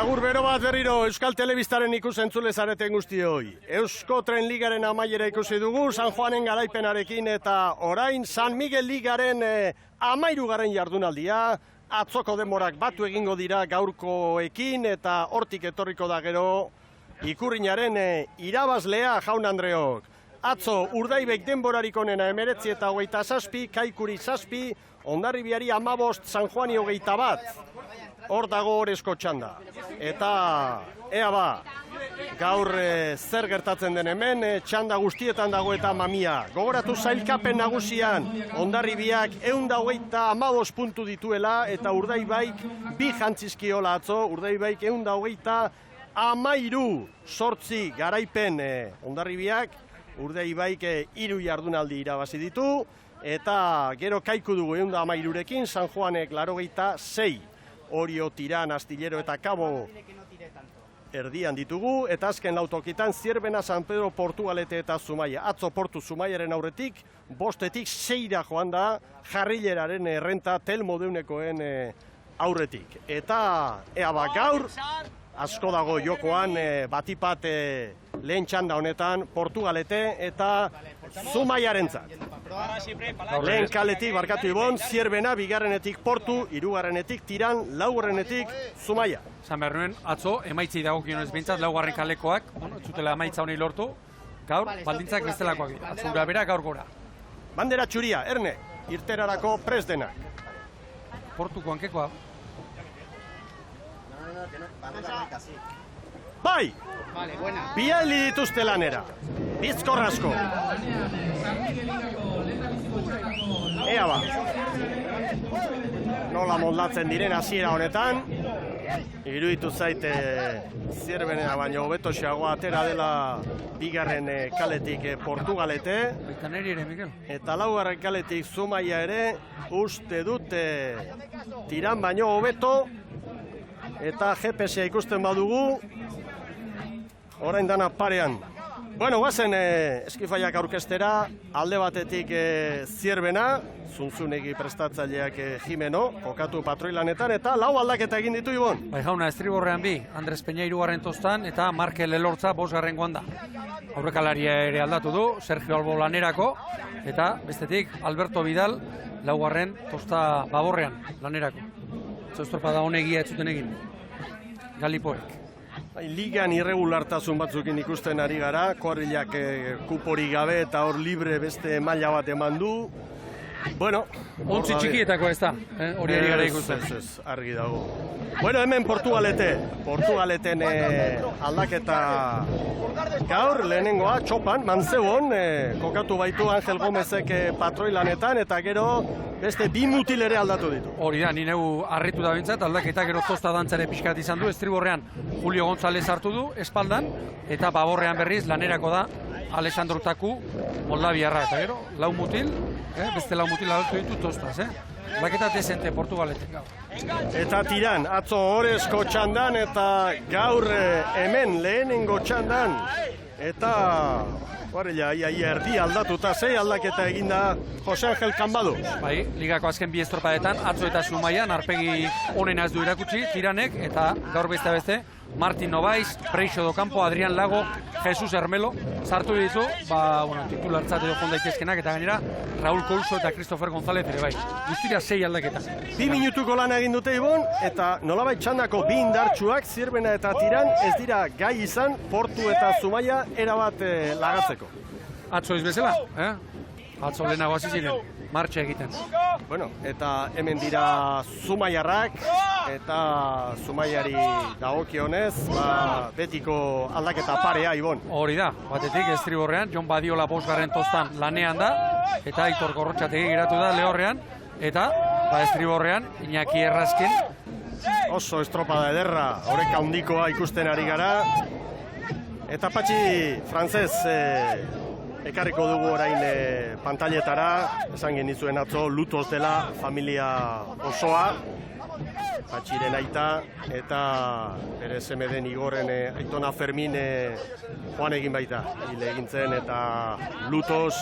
Agur bero bat berriro Euskal Telebistaren ikusentzule zareten guztioi. Eusko Tren Ligaren amaiera ikusi dugu, San Juanen garaipenarekin eta orain San Miguel Ligaren 13. jardunaldia. Atzoko denborak batu egingo dira gaurkoekin eta hortik etorriko da gero ikurrinaren irabazlea jaun Andreok. Atzo Urdaibaik denborarik onena 19 eta 27, Kaikuri 7, Hondarribiari 15, San Juani 21. Hor dago orezko txanda. Eta ea ba, gaur zer gertatzen den hemen, txanda guztietan dago eta mamia. Gogoratu sailkapen nagusian, Hondarribiak 125 puntu dituela eta Urdaibaik 2 jantzizkiola atzo, Urdaibaik 128 garaipen Hondarribiak, Urdaibaik 3 jardunaldi irabazi ditu, eta gero Kaiku dugu 113rekin, San Juanek 86. Orio, Tiran, Astillero eta Kabo erdian ditugu, eta azken lautokitan Zierbena, San Pedro, Portugalete eta Zumaia. Atzo Portu Zumaiaren aurretik, 5-etik 6 joan da jarrileraren errenta Telmodeunekoen aurretik. Eta ea ba gaur, asko dago jokoan batipat lehen txanda honetan Portugalete eta Zumaiarentzat. Lehen kaletik barkatu Ibon, Zierbena, bigarrenetik Portu, hirugarrenetik Tiran, laugarrenetik Zumaia. Zan behar nuen, atzo, emaitzei dagokionez behintzat, laugarren kalekoak, zutela emaitza honei lortu, gaur, baldintzak bestelakoak dira. Atzo gura bera, gaur gora. Bandera txuria, Erne, irterarako prest denak. Portuko hankekoa. Bai! Biali dituzte lanera. Bizkorrasko. Ea ba. Nola moldatzen diren hasiera honetan. Iruditu zaite Zierbenea baino hobeto xagoa atera dela bigarren kaletik Portugalete. Baita neri ere, Mikel. Eta laugarren kaletik Zumaia ere uste dute Tiran baino hobeto. Eta GPS-a ikusten badugu, orain dana parean. Bueno, guazen eskifaiak aurkestera, alde batetik Zierbena, Zunzunegi prestatzaileak Jimeno, jokatu patroilanetan, eta lau aldaketa egin ditu Ibon. Bai jauna, estriborrean bi, Andres Peña 3. tostan, eta Markel Elortza 5. da. Aurrekalaria ere aldatu du, Sergio Albo lanerako, eta bestetik Alberto Vidal 4. tosta baborrean lanerako. Estorpada honegia ez zuten egin. Galipoek. Ligan irregulartasun batzukin ikusten ari gara, Korrilak kupori gabe eta hor libre beste maila bat eman du. Bueno, ontzi txikietako ez da, hori ari gara ikusten. Ez, argi dago. Bueno, hemen Portugaleten aldaketa gaur, lehenengoa, txopan, Manzeuon, kokatu baitu Angel Gomezek patroilanetan, eta gero beste 2 mutil ere aldatu ditu. Hori da, ni neu harritu da bintzat, aldaketa gero tosta dantzare pixkat izan du, estriborrean Julio González hartu du, espaldan, eta baborrean berriz lanerako da Alessandro Taku Moldaviarra, eta gero, 4 mutil, beste 4 mutil aldatu ditu tostaz, Aldaketa dezente Portugaleten gaur. Eta Tiran, atzo orezko txandan, eta gaur hemen lehenengo txandan, eta Guarela, erdi aldatuta 6 aldaketa eginda Jose Angel Kanbadu. Bai, ligako azken 2 estropadetan, atzo eta Zumaian, arpegi onena ez du irakutsi, Tiranek, eta gaur beste, Martin Novais, Preixo do Campo, Adrián Lago, Jesus Hermelo, sartu ditu, titulartzat edo jondaitezkenak, eta gainera, Raúl Couso eta Christopher González ere bai. Guztira 6 aldaketa. 2 minutuko lan egin dute Ibon, eta nolabait txandako 2 indartsuak, Zierbena eta Tiran, ez dira gai izan, Portu eta Zumaia erabat lagatzeko. Atzo ez bezala, Atzo lehenago hasi ziren, martxa egiten. Bueno, eta hemen dira Zumaiarrak, eta Zumaiari dagokionez, betiko aldaketa parea, Ibon. Hori da, batetik estriborrean, Jon Badiola 5. tostan lanean da, eta Aitor Gorrotxategi geratu da lehorrean, eta estriborrean, Iñaki Errazkin. Oso estropada ederra, horrek handikoa ikusten ari gara, eta Patxi frantzez ekarriko dugu orain pantailetara, esan genizuen atzo Lutos dela familia osoa, Patxiren aita, eta bere seme den Igorren aitona Fermin joan egin baita, hil egintzen, eta Lutos,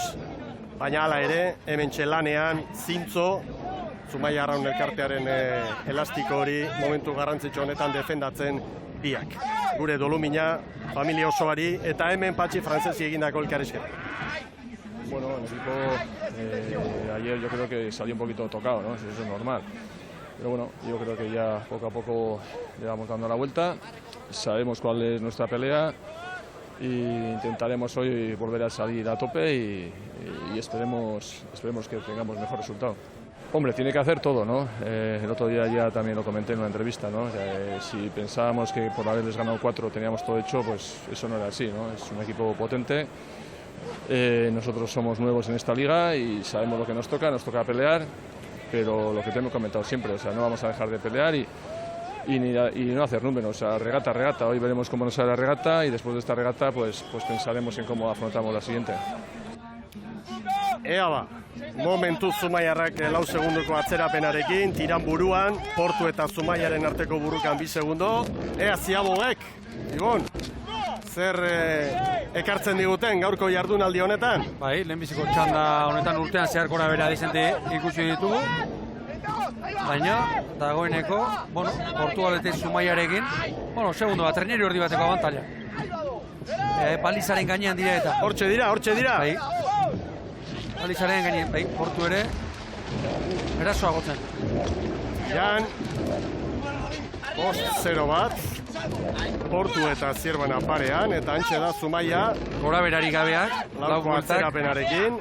baina hala ere, hemen txelanean, zintzo, Zumaia Arraun elkartearen elastiko hori momentu garrantzitsu honetan defendatzen biak. Gure dolumina, familia osoari, eta hemen Patxi frantzesi egindako elkarrizketa. Bueno, el equipo ayer yo creo que salió un poquito tocado, ¿no? Eso es normal. Pero bueno, yo creo que ya poco a poco le vamos dando la vuelta. Sabemos cuál es nuestra pelea y intentaremos hoy volver a salir a tope y esperemos que tengamos mejor resultado. Hombre, tiene que hacer todo, ¿no? El otro día ya también lo comenté en una entrevista, ¿no? Si pensábamos que por haberles ganado 4 teníamos todo hecho, pues eso no era así, ¿no? Es un equipo potente. Nosotros somos nuevos en esta liga y sabemos lo que nos toca pelear, pero lo que te hemos comentado siempre, o sea, no vamos a dejar de pelear y no hacer números, o sea, regata. Hoy veremos cómo nos sale la regata y después de esta regata pues pensaremos en cómo afrontamos la siguiente. Ea ba, momentu Zumaiarrak 4 segundoko atzerapenarekin, tiran buruan, Portu eta Zumaiaren arteko burukan 2 segundo. Ea ziabogek, Ibon, zer ekartzen diguten gaurko jardunaldi honetan? Bai, lehenbiziko txanda honetan urtean zehar gora bera dizente ikusi ditugu. Baina, dagoeneko, Portugalete Zumaiarekin, segundo bat, treneri ordi bateko abantaila. Balizaren gainean dira eta. Hortxe dira. Bai. Balizaren gainean, bai, Portu ere, erasoa gotzen. Jan, 5-0 bat, Portu eta Zierbena parean, eta antxe da Zumaia, gora berari gabeak, lauko atzerapenarekin.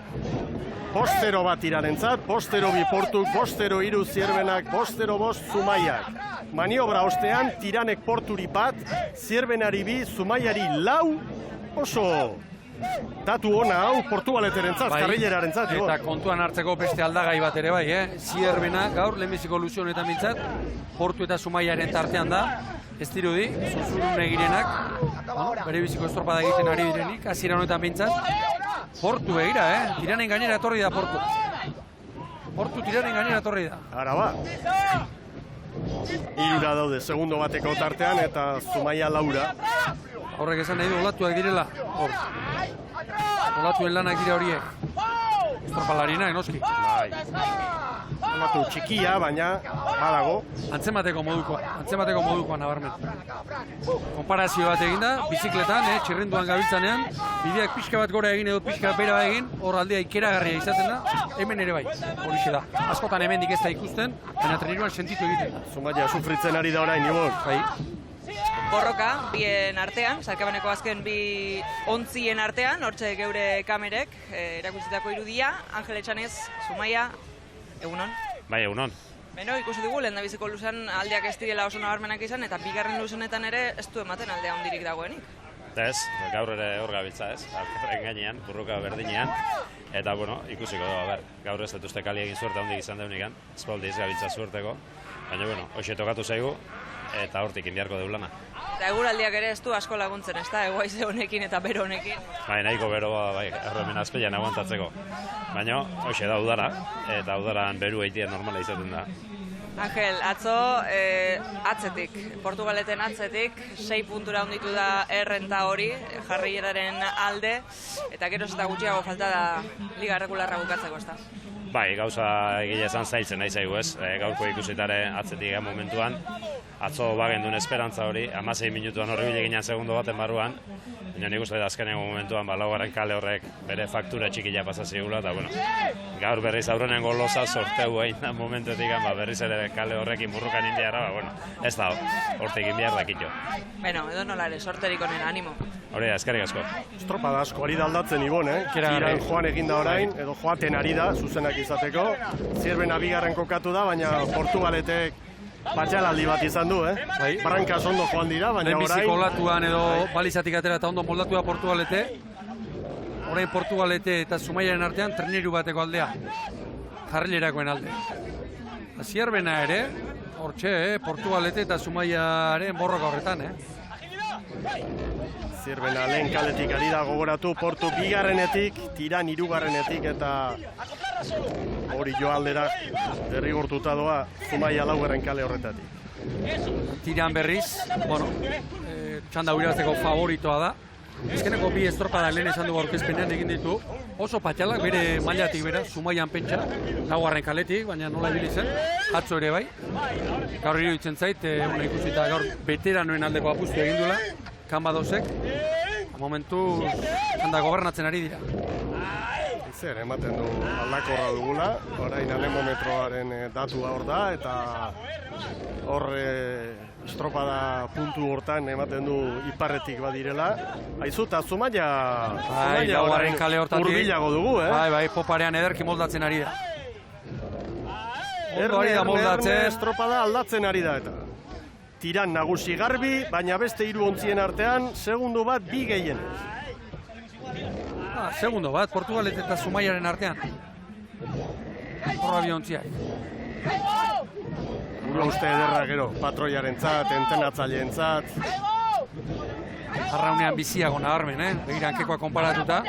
5-0 bat irarentzat, 5-0 Portuk, 5-0 Zierbenak, 5-0 Zumaiak. Maniobra ostean, tiranek Porturi bat, Zierbenari 2, Zumaiari 4, oso datu ona hau Portugaleterentzat, karrilerarentzat. Eta kontuan hartzeko beste aldagai bat ere bai, Zierbena gaur lehenbiziko luzio honetan bintzat, Portu eta Zumaiaren tartean da, ez dirudi, zuzurun egirenak, bere biziko estropada egiten ari direnik, hasiera honetan bintzat, Portu begira, tiranen gainera etorri da Portu. Portu tiranen gainera etorri da. Ara ba. 3 daude segundo bateko tartean eta Zumaia 4. Horrek esan nahi du olatuak direla. Olatuen lanak dira horiek. Estropalarinak, noski. Bai. Olatu txikia, baina badago. Antzemateko modukoa nabarmen. Konparazio bat eginda, bizikletan, txirrinduan gabiltzanean, bideak pixka bat gora egin edo pixka bera egin, hor aldea ikeragarria izaten da, hemen ere bai, horixe da. Askotan hemendik ez da ikusten, baina treniruan sentitu egiten da. Zumaia sufritzen ari da orain, Ibon. Bai. Borroka, bien artean, Sarkabaneko azken 2 ontzien artean, hortxe geure kamerek, erakutsitako irudia, Angel Etxanez, Zumaia, egunon? Bai, egunon. Beno, ikusi dugu, lehendabiziko luzan aldeak ez direla oso nabarmenak izan, eta bigarren luzenetan ere ez du ematen aldea hondirik dagoenik. Ez, gaur ere hor gabiltza ez, alkarren gainean, burruka berdinean, eta ikusiko dugu, gaur ez dut uste kali egin zuerte hondik izan deunikan, espaldi ez gabiltza zuerteko, baina, hoxe tokatu zaigu, eta hortik indiarko deulana. Eta eguraldiak ere ez du asko laguntzen, ez da, egoaize honekin eta bero honekin. Bai, nahiko beroa, erromen azpeian aguantatzeko. Baina, hoxe da udara, eta udaran beru eitia normala izaten da. Angel, atzo atzetik, Portugaleten atzetik, 6 puntura onditu da errenta hori, jarrieraren alde, eta geroz eta gutxiago falta da liga regularra bukatzeko, ez da? Bai, gauza egile esan zailtzen nahi zaigu ez, gaurko ikusitare atzetik momentuan. Atzo bagendun esperantza hori, 16 minutuan horribile ginen segundo baten barruan, baina nik uste da azkeneko momentuan laugarren kale horrek bere faktura txikila pasazigula, eta gaur berriz aurrenen golosa sorteu egin da momentuetik, berriz ere kale horrekin burrukan indiarra, ez da hortik indiar dakitxo. Beno, edo nola ere, sorterik onena, animo. Hori da, eskerrik asko. Estropada asko ari da aldatzen Ibon, Tiran joan eginda orain, edo joaten ari da, zuzenak izateko. Zierbena 2. kokatu da, baina Portugaletek batxalaldi bat izan du, Brankas ondo joan dira, baina orain... Lehenbiziko olatuan edo balizatik atera eta ondo moldatu da Portugalete. Orain Portugalete eta Zumaiaren artean treneru bateko aldea. Jarrilerakoen alde. Zierbena ere, hortxe, Portugalete eta Zumaiaren borroka horretan, Zierbena lehen kaletik ari da gogoratu, Portu 2. Tiran 3. eta hori joaldera derrigortuta doa Zumaia 4. kale horretatik. Tiran berriz, txanda uirabazteko favoritoa da. Ezkeneko bi estropada lehen esan dugu aurkezpenean egin ditu, oso patxalak bere mailatik bera, Zumaian pentsa, laugarren kaletik, baina nola ibili zen, atzo ere bai. Gaur iruditzen zait, ikusita gaur veteranoen aldeko apustu egin duela, Kanbadosek, momentu handa gobernatzen ari dira. Zer, ematen du aldakorra dugula, orain anemometroaren datua hor da, eta hor estropada puntu hortan ematen du iparretik badirela. Aizu, eta Zumaia laugarren kale hortatik hurbilago dugu, Bai, poparean ederki moldatzen ari da. Ondo ari da Erne moldatzen. estropada aldatzen ari da eta. Tiran nagusi garbi, baina beste hiru ontzien artean, segundu bat bi gehienez. Segundo bat, Portugalet eta Zumaiaren artean. Horra bi ontziak. Gura uste ederra gero, patroiaren zat, entenatzaleen zat. Arraunean biziago nabarmen, Begirankekoa konparatuta.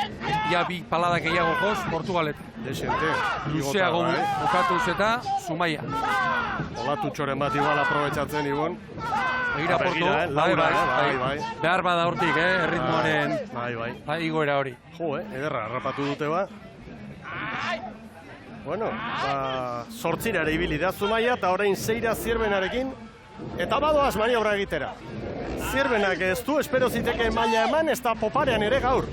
Ia bi paladak gehiago joz, Portugalet. Desente. Luzeago bukatuz eta Zumaia. Olatutxoren bat igual aprobetsatzen ibon. Begira Portu, bai. Behar bada hortik, erritmoaren igoera hori. Jo, ederra, harrapatu dute ba. Bueno, sortzira ere ibili da Zumaia eta orain zeira Zierbenarekin. Eta badoaz maniobra egitera. Zierbenak ez du, espero ziteke maila eman, ez da poparean ere gaur.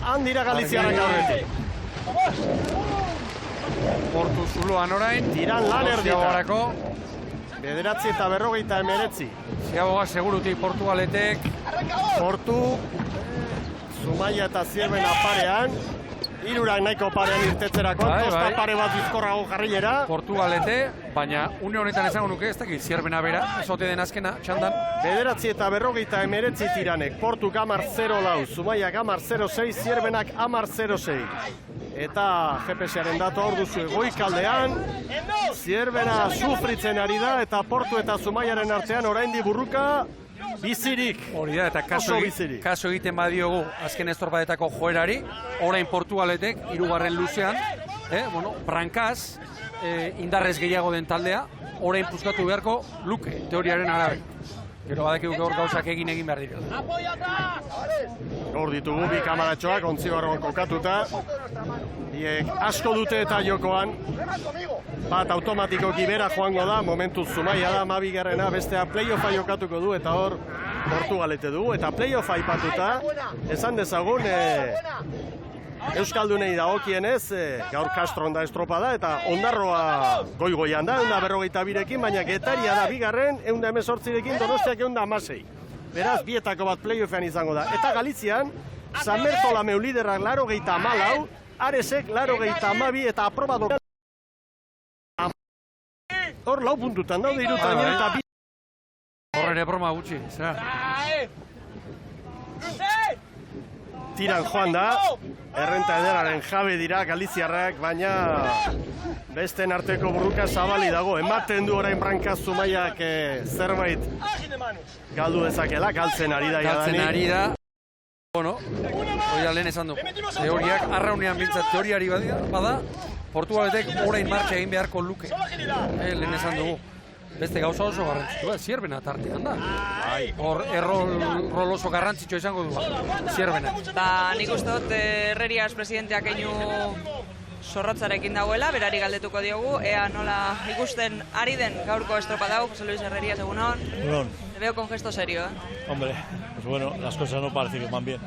Handira Galiziarrak aurretik. Portu zuloan orain. Tiran lan erdita. Ziaborako. 9:59. Ziaboga segurutik Portugaletek. Portu, Zumaia eta Zierbena parean. Hirurak nahiko parean irtetzerako, kosta pare bat bizkorrago jarrilera. Portugalete, baina une honetan esango nuke, ez dakit Zierbena bera, esote den azkena, txandan. 9:59 Tiranek, Portu 10-0 Zumaia 10-06, Zierbenak 10-06. Eta GPS-aren datu hor duzu goikaldean, Zierbena sufritzen ari da, eta Portu eta Zumaiaren artean oraindi burruka bizirik. Hori da, eta kaso egiten badiogu azken estropadetako joerari, orain Portugaletek, hirugarren luzean, brankaz, indarrez gehiago den taldea, orain puskatu beharko luke, teoriaren arabe. Gero badakigu gaur gauzak egin behar direla. Gaur ditugu bi kamaratxoak, ontzi barroan kokatuta. Biek asko dute eta jokoan. Bat automatikoki bera joango da, momentu Zumaia da, mabigarrena, bestea play-offa jokatuko du, eta hor Portugalete dugu. Eta play-offa ipatuta, esan dezagun, Euskaldunei dagokienez, gaur Castron da estropada eta Ondarroa goigoian da, 152rekin, baina Getaria da bigarren, 118rekin, Donostiak 116. Beraz, bietako bat playoffean izango da. Eta Galizian, San Bertolameu liderrak 84, Aresek 82 eta aprobado. Hor lau puntutan daude irutan eta bi. Horre ere broma gutxi, zera. Tiran joan da, errenta ederaren jabe dira Galiziarrak, baina besten arteko burruka zabali dago. Ematen du orain Branka Zumaiak zerbait galdu dezakela, galtzen ari da. Galtzen ari da. Bueno, hori da lehen esan du. Teoriak, arraunean bintzat teoriari bada, Portugaletek orain martxa egin beharko luke. Lehen esan dugu. Beste gauza oso garrantzitsua, Zierbena tartean da. Hor, rol oso garrantzitsua izango du, Zierbena. Nik uste dut Herrerias presidenteak einu zorrotzarekin dagoela, berari galdetuko diogu, ea nola ikusten ari den gaurko estropadau, José Luis Herrerias, egunon. Egunon. Te veo con gesto serio, Hombre, pues bueno, las cosas no parece que van bien.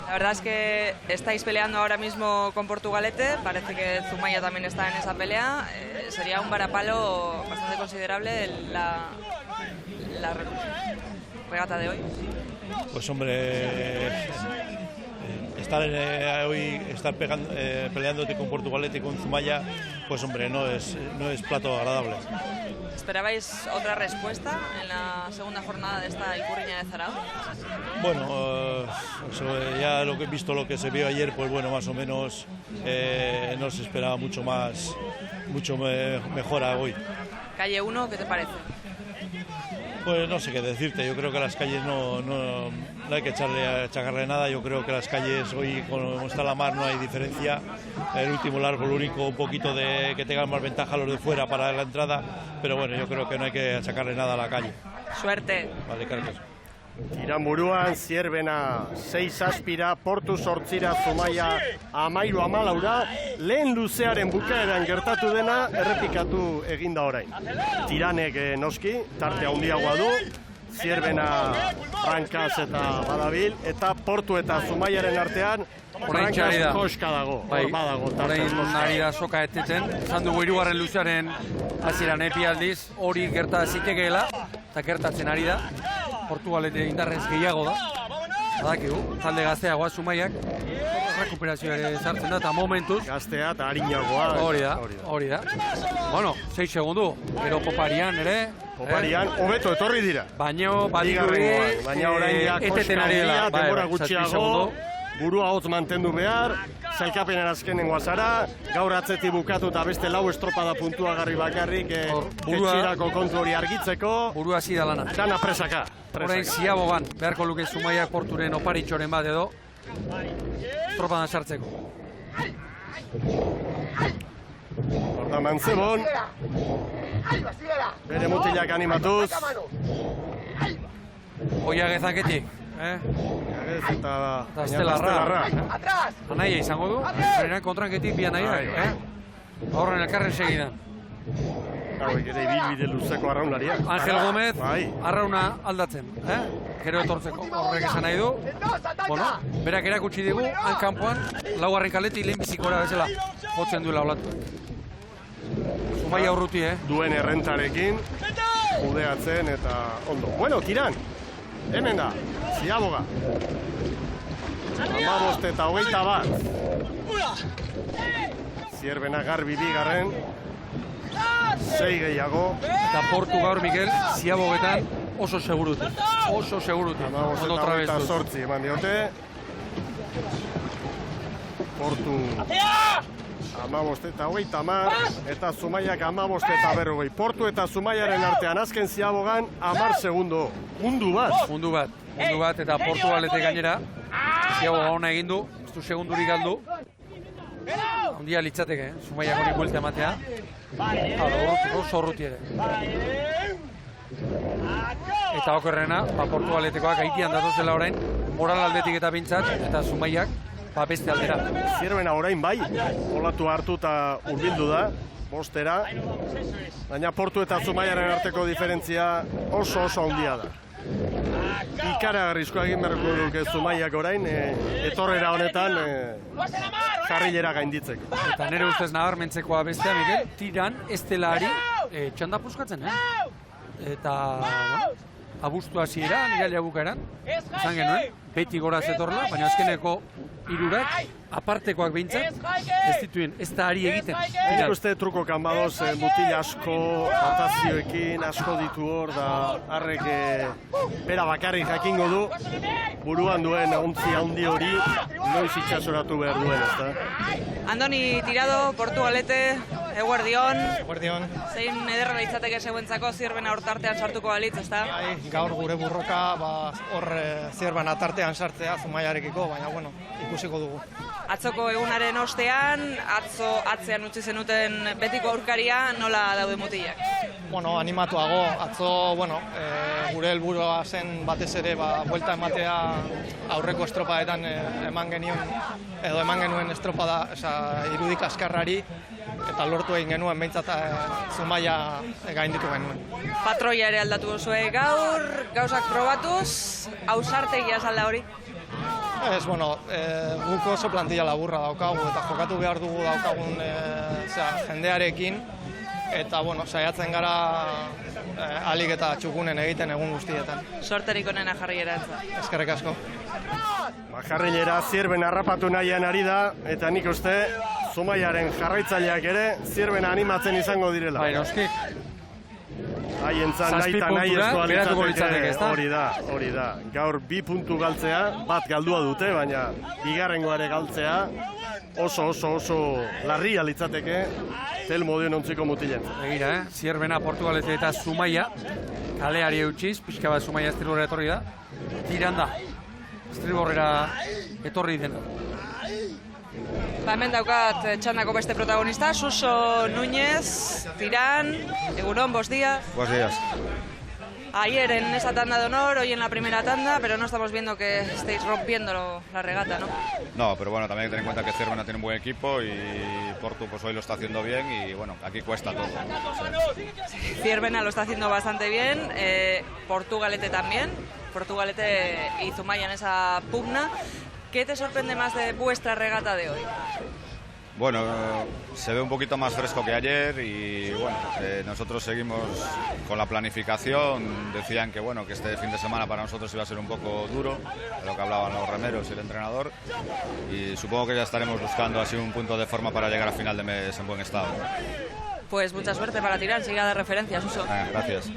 La verdad es que estáis peleando ahora mismo con Portugalete, parece que Zumaia también está en esa pelea. Sería un varapalo bastante considerable la regata de hoy. Pues hombre, estar peleándote con Portugalete y con Zumaia, pues hombre, no es plato agradable. ¿Esperabais otra respuesta en la segunda jornada de esta Ikurriña de Zarao? Bueno, ya visto lo que se vio ayer, pues bueno, más o menos no se esperaba mucho mejora hoy. Calle 1, ¿qué te parece? Pues no sé qué decirte, yo creo que las calles no hay que achacarle nada, yo creo que las calles hoy, como está la mar, no hay diferencia. El último largo, lo único un poquito de que tengan más ventaja los de fuera para la entrada, pero bueno, yo creo que no hay que achacarle nada a la calle. Suerte. Vale, gracias. Tiran buruan, Zierbena 6 aspira, Portu 8, Zumaia 13-14, lehen luzearen bukaeran gertatu dena errepikatu eginda orain. Tiranek noski, tarte handiagoa du, Zierbena Brankaz eta badabil, eta Portu eta Zumaiaren artean Brankaz koska dago, hor badago. Orain ari da soka eteten, izan dugu 3. luzearen hasieran epialdiz, hori gerta zitekeela, eta gertatzen ari da. Portugalete indarrez gehiago da. Badakigu, talde gazteagoa Zumaiak, rekuperazioa ere sartzen da, eta momentuz gaztea eta harinagoa. Hori da. Bueno, 6 segundu, gero Poparian ere. Poparian, hobeto etorri dira. Baina orain ja koska handia, denbora gutxiago, burua hotz mantendu behar, zailkapenen azkenengoa zara, gaur atzetik bukatu eta beste 4 estropada puntuagarri bakarrik etxirako kontu hori argitzeko. Burua hasi da lana. Dana presaka. Orain Ziabogan, beharko luke Zumaiak Porturen oparitxoren bat edo, estropadan sartzeko. Horta Mantzebon, bere mutilak animatuz. Oia gezaketik. Agez eta Estelarra. Anaia izango du, berenak kontranketik bi anaia. Horren elkarren segidan. Hauek ere ibilbide luzeko arraunlaria. Angel Gomez, arrauna aldatzen. Gero etortzeko, horrek esan nahi du. Bueno, berak erakutsi digu, hankanpoan, 4. kaletik lehenbizikora bezala jotzen duela olatu. Zumaia urruti, Duen errentarekin, kudeatzen eta ondo. Bueno, tiran, hemen da, Ziaboga. 15 eta 21. Zierbena Garbi bigarren. 6 gehiago. Eta Portu gaur, Mikel, Ziabogetan oso seguruti. Oso seguruti. 15 eta 28 eman diote. Portu 15 eta 30 eta Zumaiak 15 eta 40. Portu eta Zumaiaren artean azken Ziabogan 10 segundo. Mundu bat Eta Portugalete gainera Ziaboga ona egin du, ez du segundurik galdu. Ondia litzateke, Zumaiak hori buelta ematea. Oso urruti ere. Eta okerrena, Portugaletekoak haitian datozela orain, moral aldetik eta bintzat, eta Zumaiak beste aldera. Zierbena orain bai, olatu hartu eta urbildu da, 5-era. Baina Portu eta Zumaiaren arteko diferentzia oso handia da. Ikaragarrizkoa egin beharko duke Zumaiak orain, etorrera honetan karrilera gainditzeko. Eta nire ustez nabarmentzekoa bestea, Miguel, tiran estelari txanda puskatzen, Eta, abuztu hasiera, iraila bukaeran, izan genuen, beti gora zetorla, baina azkeneko 3 apartekoak behintzat, ez dituen, ez da ari egiten. Nik uste truko kanbadoz, mutil asko, rotazioekin, asko ditu hor, da harrek bera bakarrik jakingo du, buruan duen ontzi handi hori, noiz itxasoratu behar duen, ezta? Andoni Tirado, Portugalete, eguerdion. Eguerdion. Zein ederra litzateke zeuentzako Zierbena hortartean sartuko balitz, ezta? Gaur gure burroka hor Zierbena tartean sartzea Zumaiarekiko, baina bueno, ikusiko dugu. Atzoko egunaren ostean, atzean utzi zenuten betiko aurkaria, nola daude mutilak? Bueno, animatuago, atzo, gure helburua zen batez ere, buelta ematea aurreko estropadetan eman genuen estropada, irudik askarrari, eta lortu egin genuen, behintzat Zumaia gainditu genuen. Patroia ere aldatu duzue gaur, gauzak probatuz, ausartegia salda hori? Ez, guk oso plantilla laburra daukagu, eta jokatu behar dugu daukagun jendearekin, eta, saiatzen gara alik eta txukunen egiten egun guztietan. Sorterik onena jarrierantza. Eskerrik asko. Jarrilera Zierben harrapatu nahian ari da, eta nik uste Zumaiaren jarraitzaileak ere Zierbena animatzen izango direla. Bai, noski. Haientzat nahi eta nahi ez litzateke, hori da. Gaur 2 puntu galtzea, bat galdua dute, baina bigarrengoare galtzea oso larria litzateke Telmo duen ontziko mutilen. Egira, Zierbena, Portugalete eta Zumaia, kaleari eutxiz, pixka bat Zumaia estriborrera etorri da, tiranda, estriborrera etorri dena. Hemen daukat txandako beste protagonista, Suso Núñez, Tiran, egunon, 5 días. 5 días. ayer en esa tanda de honor, hoy en la primera tanda, pero no estamos viendo que estéis rompiendo la regata, ¿no? No, pero bueno, también hay que tener en cuenta que Ciervena tiene un buen equipo y Portu pues hoy lo está haciendo bien y bueno, aquí cuesta todo. Ciervena lo está haciendo bastante bien, Portugalete también, Portugalete y Zumaya en esa pugna. ¿Qué te sorprende más de vuestra regata de hoy? Bueno, se ve un poquito más fresco que ayer y bueno, nosotros seguimos con la planificación. Decían que bueno, que este fin de semana para nosotros iba a ser un poco duro, de lo que hablaban los remeros y el entrenador, y supongo que ya estaremos buscando así un punto de forma para llegar a final de mes en buen estado. Pues mucha suerte para Tirán, siga de referencias, Uso. Gracias.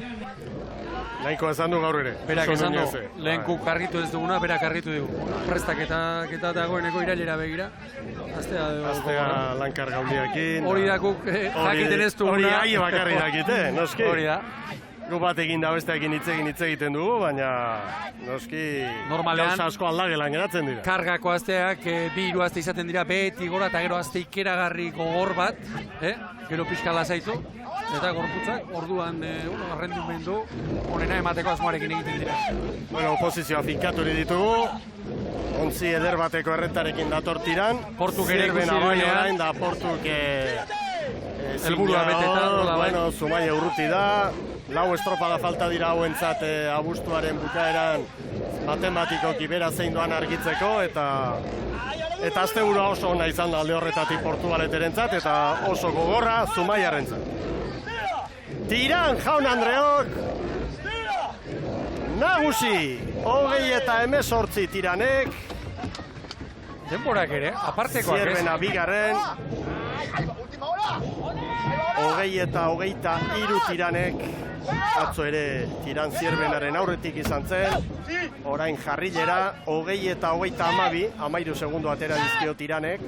Nahiko esan du gaur ere. Berak esan du, lehenku karritu ez duguna, berak karritu dugu. Prestaketa dagoeneko irailera begira. Astea lankar gauliakin. Hori dakuk jakiten ez duguna. Hori ahi bakarri dakite, noski. Hori da. Gu batekin da besteekin hitz egiten dugu, baina noski normalean gauza asko aldagelan geratzen dira. Kargako asteak bi hiru aste izaten dira beti gora eta gero aste ikeragarri gogor bat, gero pixka lasaitu eta gorputzak orduan errendimendu onena emateko asmoarekin egiten dira. Bueno, oposizioa finkatu ditugu. Ontzi eder bateko errentarekin dator Tiran. Portuk ere ikusi orain da Portuk helburua beteta, bueno, Zumaya urruti da. 4 estropada falta dira hauentzat abuztuaren bukaeran matematikoki bera zein doan argitzeko eta asteburua oso ona izan da alde horretatik Portugaleterentzat eta oso gogorra Zumaiarrentzat. Tiran jaun Andreok nagusi 28 Tiranek. Denborak ere, apartekoak ez. Zierbena bigarren. 23 Tiranek. Atzo ere Tiran Zierbenaren aurretik izan zen. Orain jarrilera 20-32, 13 segundo atera dizkio Tiranek.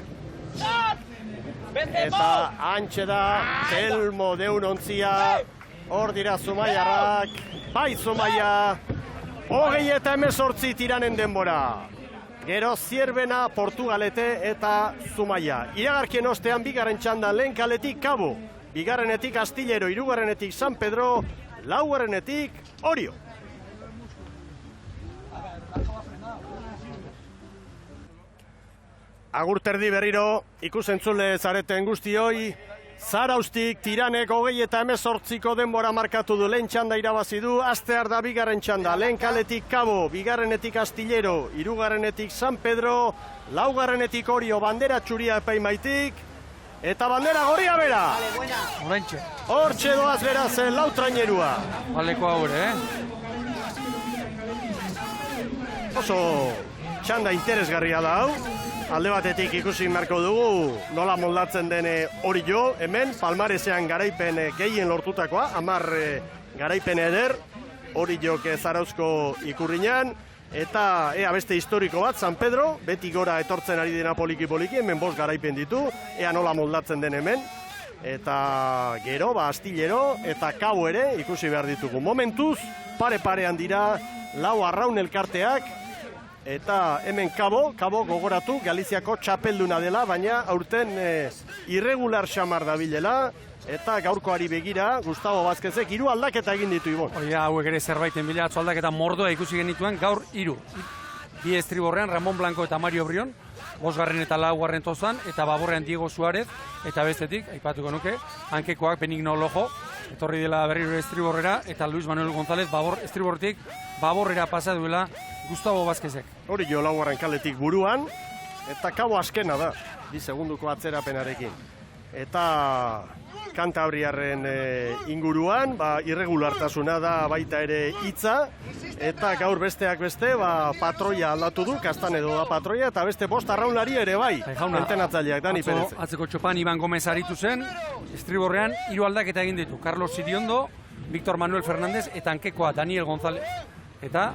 Eta hantxe da Telmo deunontzia. Hor dira Zumaiarrak. Bai Zumaia. 28 Tiranen denbora. Gero Zierbena, Portugalete eta Zumaia. Iragarkien ostean bigarren txandan lehen kaletik Kabo. Bigarrenetik Astillero, hirugarrenetik San Pedro, laugarrenetik Orio. Agur terdi berriro, ikusentzule zareten guztioi, Zaraustik Tiranek 28ko denbora markatu du, lehen txanda irabazi du, Astear da bigarren txanda, lehen kaletik Kabo, bigarrenetik Astillero, hirugarrenetik San Pedro, laugarrenetik Orio, bandera txuria epaimaitik, eta bandera gorria bera. Horentxe. Hortxe doaz beraz lautrainerua. Baleko haure, Oso txanda interesgarria da hau. Alde batetik ikusi marko dugu nola moldatzen den Orio, hemen palmaresean garaipen gehien lortutakoa, 10 garaipen eder, Oriok Zarauzko ikurriñan, eta ea beste historiko bat, San Pedro, beti gora etortzen ari dena poliki-poliki, hemen 5 garaipen ditu, ea nola moldatzen den hemen, eta gero, Astillero eta Kabo ere ikusi behar ditugu. Momentuz, pare-parean dira 4 arraun elkarteak, eta hemen Kabo gogoratu, Galiziako txapelduna dela, baina aurten irregular xamar dabilela, eta gaurkoari begira, Gustavo Vázquezek 3 aldaketa egin ditu, Ibon. Hori da, hauek ere zerbaiten bila, atzo aldaketa mordoa ikusi genituen, gaur 3. Bi estriborrean, Ramon Blanco eta Mario Brion, 5. eta 4. tozan, eta baborrean Diego Suárez, eta bestetik, aipatuko nuke, hankekoak Benigno Lojo, etorri dela berriro estriborrera, eta Luis Manuel González estriborretik baborrera pasa duela Gustavo Vázquezek. Hori jo 4. kaletik buruan, eta Kabo askena da, 2 segunduko atzerapenarekin. Eta Kantabriarren inguruan, irregulartasuna da baita ere hitza, eta gaur besteak beste, patroia aldatu du, Kastanedo da patroia, eta beste 5 arraunlari ere bai, entenatzaileak Dani Perez. Atzeko txopan Iban Gomez aritu zen, estriborrean 3 aldaketa egin ditu, Carlos Siriondo, Víctor Manuel Fernández eta hankekoa Daniel González. Eta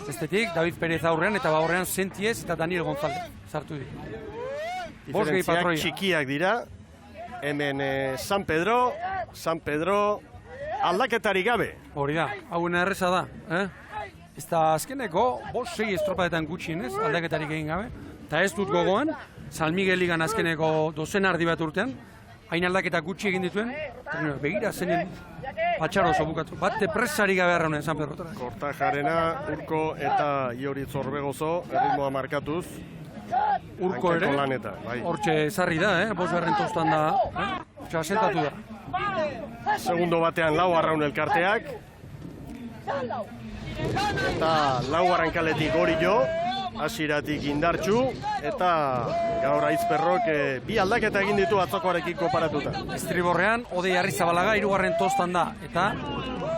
bestetik David Perez aurrean eta baborrean Sentiez eta Daniel González sartu ditu. Diferentziak txikiak dira. Hemen San Pedro aldaketari gabe. Hori da, hauena erreza da. Ez da azkeneko 5-6 estropadetan gutxienez aldaketarik egin gabe. Eta ez dut gogoan, San Miguel Ligan azkeneko 12 ardi bat urtean, hain aldaketa gutxi egin dituen, begira zenen patxaro oso bukatu. Bat depresari gabe arraunen San Pedro. Kortajarena, Urko eta Ioritz Orbegozo, erritmoa markatuz. Urko ere, laneta, bai. hortxe ezarri da, bosgarren tostan da, hortxe asentatu da. Segundo batean lau arraun elkarteak. Eta laugarren kaletik hori jo, hasiratik indartxu, eta gaur Aizperrok bi aldaketa egin ditu atzokoarekin konparatuta. Estriborrean, Odei Arrizabalaga hirugarren tostan da, eta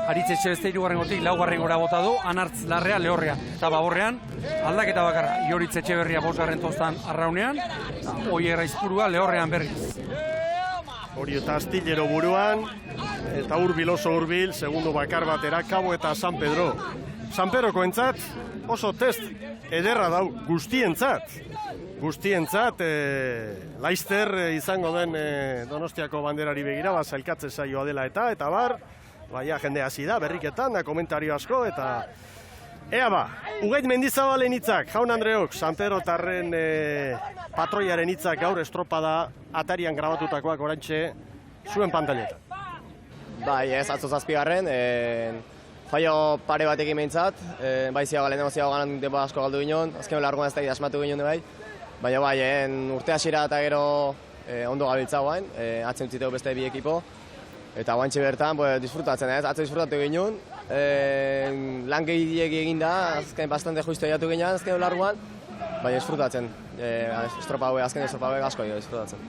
Aritz Etxebeste hirugarren gotik laugarren gora bota du, Anartz Larrea lehorrean. Eta baborrean, aldaketa bakarra, Ioritz Etxeberria bosgarren tostan arraunean, Oier Aizpurua lehorrean berriz. Hori eta Astillero buruan, eta hurbil oso hurbil, segundo bakar batera, Kabo eta San Pedro. San Pedroko entzat, oso test ederra dau guztientzat. Guztientzat, Laister izango den Donostiako banderari begira, zailkatze saioa dela eta bar, baina jende hasi da, berriketan, da komentario asko, eta ea ba, Ugait Mendizabalen hitzak, Jaun Andreok, San Pedro tarren patroiaren hitzak gaur estropada atarian grabatutakoak orantxe zuen pantailetan. Bai, ez, atzo zazpigarren, fallo pare batekin behintzat, bai ziago ganan denbo asko galdu ginen, azken largoan ez da asmatu ginen bai, baina bai, urte hasiera eta gero ondo gabiltza guain, atzen utziteu beste bi ekipo, eta guantxe bertan, disfrutatzen ez, atzo disfrutatu ginen, lan gehiagiek egin da, azken bastante juiztu jatu ginen azken largoan, baina disfrutatzen, azken estropa hauek asko disfrutatzen.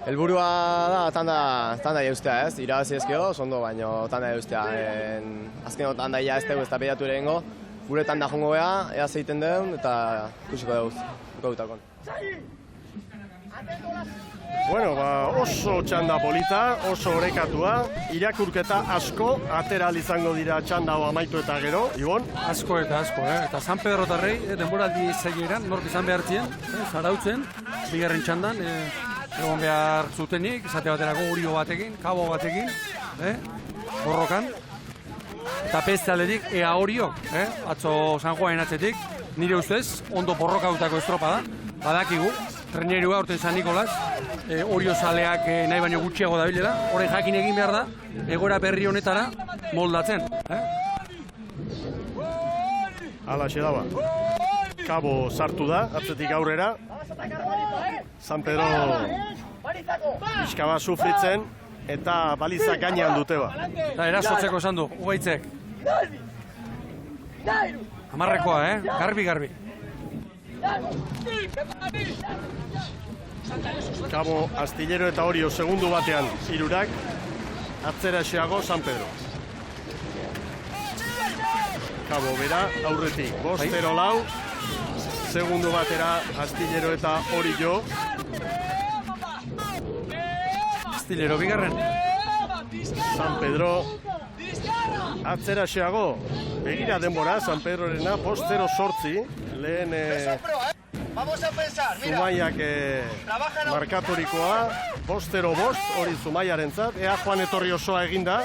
Helburua da, tanda jauztea ez, irabazi ezkio, ondo baino tanda jauztea. Azken tanda ja ez dugu ez da pediatu ere gengo, gure tanda jongo geha, ea zeiten deun, eta ikusiko dugutakon. Bueno, oso txanda polita, oso orekatua, irakurketa asko, atera izango dira txanda amaitu eta gero, Ibon? Asko eta asko, eta San Pedro tarrei, denboraldi zeigeran, nork izan behar zien, zarautzen, bigarren txandan, egon behar zutenik, izate baterako Urio batekin, Kabo batekin, borrokan. Eta pezaletik ea Orio, atzo San Juanen atzetik, nire ustez, ondo borrokautako estropa da, badakigu, trenerua urten San Nikolas, Orio zaleak nahi baino gutxiago dabilela, horren jakin egin behar da, egoera berri honetara moldatzen. Alaxe daba. Kabo sartu da, atzetik aurrera. San Pedro pixka bat sufritzen, eta balizak gainean dute ba. Eta erasotzeko esan du, Ugaitzek. Amarrekoa, garbi. Kabo, Astillero eta Orio segundu batean hirurak, atzera xeago San Pedro. Kabo bera, aurretik, 5-0-4, segundu batera Astillero eta Orio. Astillero bigarren. San Pedro, atzera xeago, begira denbora, San Pedrorena, 5-0-8, lehen Zumaiak markatorikoa, 5-0-5, hori Zumaiaren zat, ea Juan etorri osoa eginda.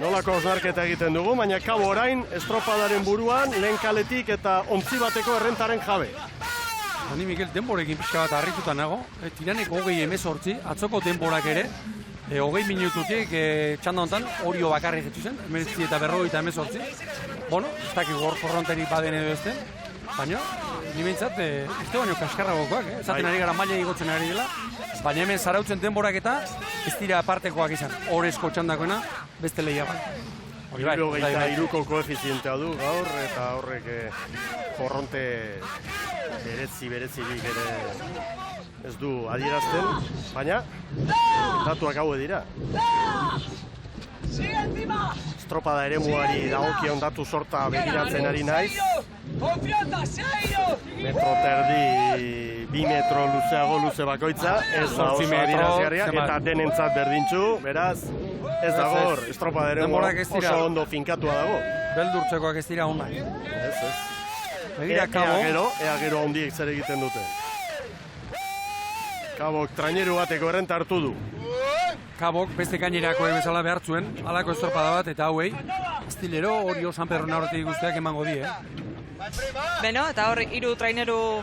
Nolako osnarketa egiten dugu, baina Kabo orain, estropadaren buruan, lehen kaletik eta ontzi bateko errentaren jabe. Ni Mikel, denborekin pixka bat harrituta nago, tiraneko 20-18, atzoko denborak ere, 20 minututik txanda honetan Orio bakarri jetzu zen, 19 eta 50-18. Bueno, ez dakik gor korronterik baden edo ezten, baina, ni behintzat, uste baino kaskarragokoak, ezaten ari gara maila igotzen ari dela, baina hemen zarautzen denborak eta ez dira apartekoak izan, orezko txandakoena, beste lehia bat. 73ko koefizientea du gaur, eta horrek korronte beretzirik ere ez du adierazten, baina datuak haue dira. Estropada eremuari dagokion datu sorta begiratzen ari naiz. Metro terdi, 2 metro luze bakoitza, ez da oso adierazgarria, eta denentzat berdintzu, beraz, ez dago estropada eremu oso ondo finkatua dago. Beldurtzekoak ez dira onak. Ez. Begira Kabo. Ea gero hondiek zer egiten dute. Kabok traineru bateko errenta hartu du. Kabok beste gainerako bezala behar zuen, halako estropada bat eta hauei, Astillero, Orio, San Pedro naurretik guztiak emango die. Beno, eta hor, 3 traineru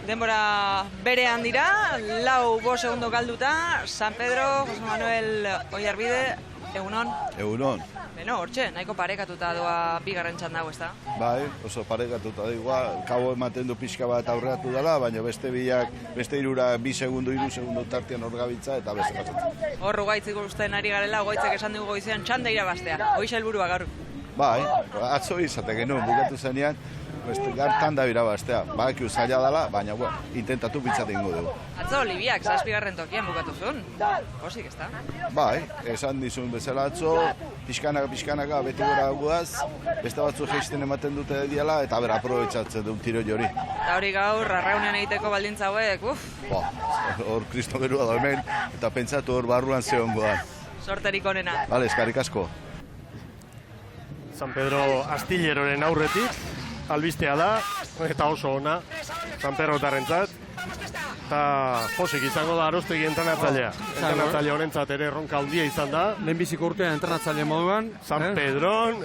Denbora berean dira, 4-5 segundo galduta, San Pedro, Jose Manuel Oiarbide, egunon? Egunon. Beno, hortxe, nahiko parekatuta doa bigarren txandago, ez da? Bai, oso parekatuta da igual, kabo ematen du pixka bat aurreatu dela, baina beste irura 3 segundo tartean hor gabiltza eta beste pasatzen. Hor ugaitzik usten ari garela, ugaitzek esan dugu goizean txanda irabaztea, hoiz helburua gaur. Bai, atzo izate genuen, bukatu zenean, gartan da irabaztea. Badakiu zaila dela, baina intentatu bitzaten ingo dugu. Atzo, Libiak, 7. tokian bukatu zuen. Posik, ez da? Bai, esan dizun bezala atzo, pixkanaka beti gora guaz, beste batzu geisten ematen dute diala, eta bera aprobetsatzen du tiro jori. Eta hori gaur, arraunean egiteko baldintza hauek, Hor kristo berua da hemen, eta pentsatu hor barruan zehon goan. Sorterik onena. Bale, eskarrik asko. San Pedro Astilleroren aurretik, albistea da, eta oso ona, San Pedrotarrentzat, eta posik izango da Arostegi entrenatzailea. Entrenatzaile honentzat ere erronka handia izan da. Lehenbiziko urtean entrenatzaile moduan. San Pedron,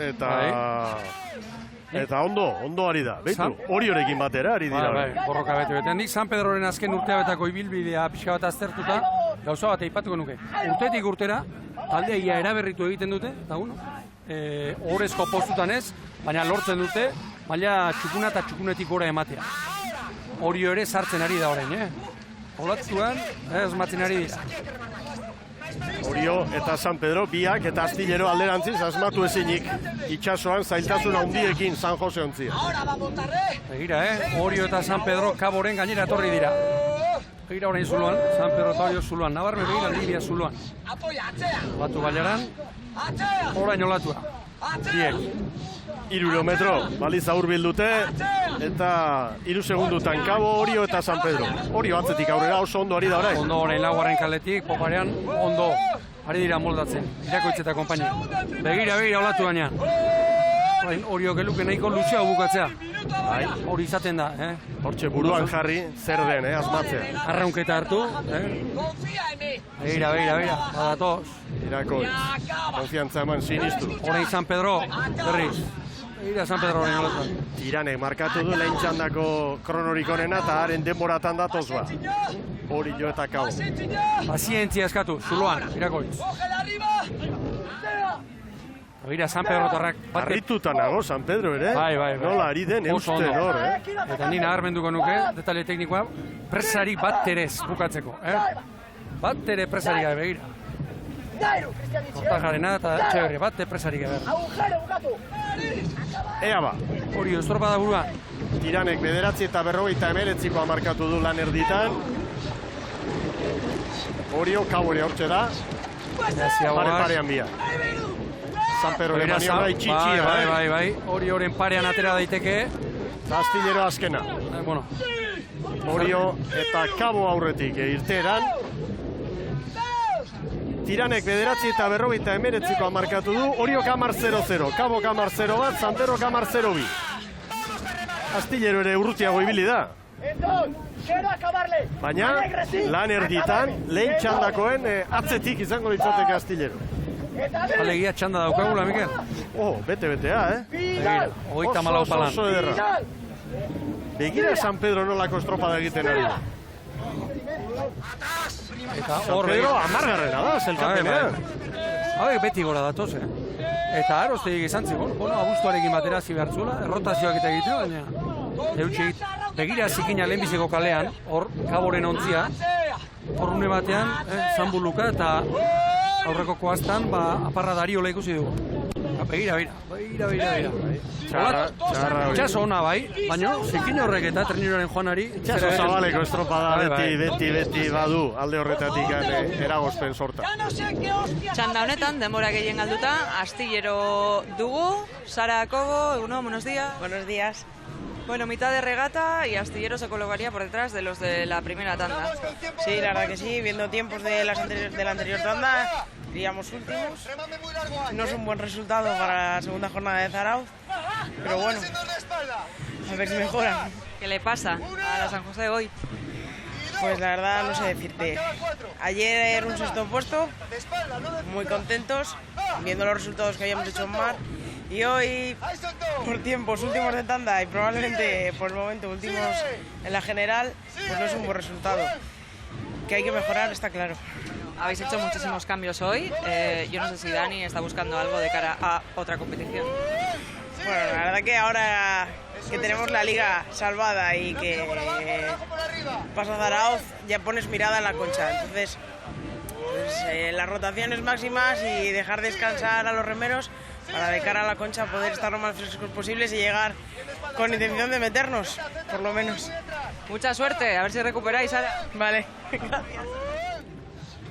eta ondo ari da. Beitu, Oriorekin batera ari dira. Bai, borroka bete. Nik San Pedroren azken urteabetako ibilbidea pixka bat aztertuta, gauza bat eipatuko nuke. Urtetik urtera, taldea ia eraberritu egiten dute, eta horrezko postutan ez, baina lortzen dute, maila txukuna eta txukunetik gora ematea. Orio ere sartzen ari da orain, Olatzuan, asmatzen ari dira. Orio eta San Pedro, biak eta Astillero alderantziz asmatu ezinik. Itxasoan zailtasun handiekin San Jose ontzia. Begira, Orio eta San Pedro kaboren gainera etorri dira. Begira orain zuloan, San Pedro eta Orio zuloan, nabarme begira Libia zuloan. Batu bailaran, orain olatua. Biek. 3 metro, baliz aurbil dute, eta 3 segundutan kabo Orio eta San Pedro. Orio atzetik aurrera oso ondo ari da orain. Ondo orain laugarren kaletik, poparean, ondo ari dira moldatzen, irakoitz eta kompainia. Begira, olatu gainean. Orio geluke nahiko luzea bukatzea. Hori izaten da, Hortxe buruan jarri, zer den, asmatzea. Arraunketa hartu, Begira, badatoz. Irakoitz, konfiantza eman sinistu. Orain San Pedro, berriz. Begira San Pedro orain olatuan. Tiranek markatu du lehen txandako kronorik onena eta haren denboratan datoz ba. Orio eta kabo. Pazientzia eskatu, zuloan, irakoitz. Begira, San Pedro tarrak. Arrituta nago, San Pedro ere. Bai. Nola ari den, eusten hor, Eta nina armenduko nuke, detale teknikoa, presari bat terez bukatzeko, Bat tere presari gabe, begira. Kortajarena eta Etxeberri, bat presari gabe. Ea ba. Orio, estropa da burua. Tiranek 9:49 markatu du lan erditan. Orio, kabo ere hortxe da. Parean bia. San Pedro ere maniobra itxitxia. Bai. Orioren parean atera daiteke. Astillero azkena. Orio eta kabo aurretik irteeran. Tiranek 9:49 markatu du. Orio kamar 0-0. Kabo kamar 0-1, San Pedro kamar 0-2. Astillero ere urrutiago ibili da. Baina, lan erditan, lehen txandakoen atzetik izango ditzateke Astillero. Alegia txanda daukagula, Mikel? Bete-betea, Begira, 34 palan. Oso ederra. Begira San Pedro nolako estropada egiten ari da. San Pedro amargarrena da, zelkapenean. Beti gora datoz, Eta Arostegik izan zigon, abuztuarekin batera hasi behar zuela, errotazioak eta egitea, baina eutxe begira zikina lehenbiziko kalean, hor kaboren ontzia, horrune batean, zanbuluka eta aurreko koaztan, aparra Dariola ikusi dugu. Begira. Itxaso ona bai, baina zikin horrek eta treniroaren joanari. Itxaso zabaleko estropada beti badu alde horretatik eragozpen sorta. Txanda honetan, denbora gehien galduta, Astillero dugu, Sara Kobo, eguno, buenos días. Buenos días. Bueno, mitad de regata y Astillero se colocaría por detrás de los de la primera tanda. Sí, la verdad que sí, viendo tiempos de la anterior tanda, iríamos últimos. No es un buen resultado para la segunda jornada de Zarauz, pero bueno, a ver si mejoran. ¿Qué le pasa a la San José hoy? Pues la verdad no sé decirte. Ayer era un 6º puesto, muy contentos, viendo los resultados que habíamos hecho en mar, Y hoy, por tiempos últimos de tanda y probablemente por el momento últimos en la general, pues no es un buen resultado. Que hay que mejorar, está claro. Habéis hecho muchísimos cambios hoy. Yo no sé si Dani está buscando algo de cara a otra competición. Bueno, la verdad que ahora que tenemos la liga salvada y que pasa Zarauz, ya pones mirada en la Concha. Entonces, pues, las rotaciones máximas y dejar descansar a los remeros para de cara a la Concha poder estar lo más frescos posibles y llegar con intención de meternos, por lo menos. Mucha suerte, a ver si recuperáis, Sara. Vale, gracias.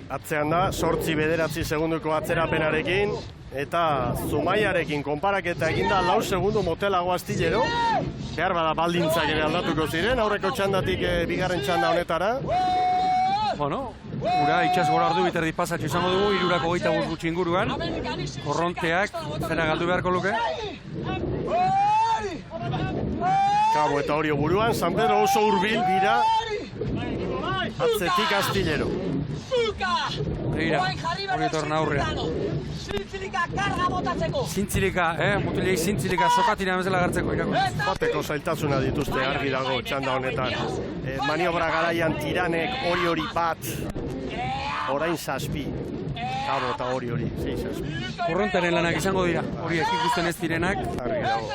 Atzean da, 8-9 segunduko atzerapenarekin, eta Zumaiarekin konparaketa eginda 4 segundu motelago Astillero. Behar bada baldintzak ere aldatuko ziren, aurreko txandatik bigarren txanda honetara. Bueno, ura itxas gora ordu biterdi pasatxo izango dugu, 3:25 gutxi inguruan. Korronteak zera galdu beharko luke. Kabo eta Orio buruan, San Pedro oso hurbil dira atzetik Astillero. Begira, hori etorren aurrean. Zintzilika, mutilei zintzilika sokatira bezala gartzeko irakurtzen. Bateko zailtasuna dituzte argi dago txanda honetan. Maniobra garaian tiranek hori bat, orain 7. Kabo eta hori, 6-7. Korrontaren lanak izango dira, horiek ikusten ez direnak. Argi dago.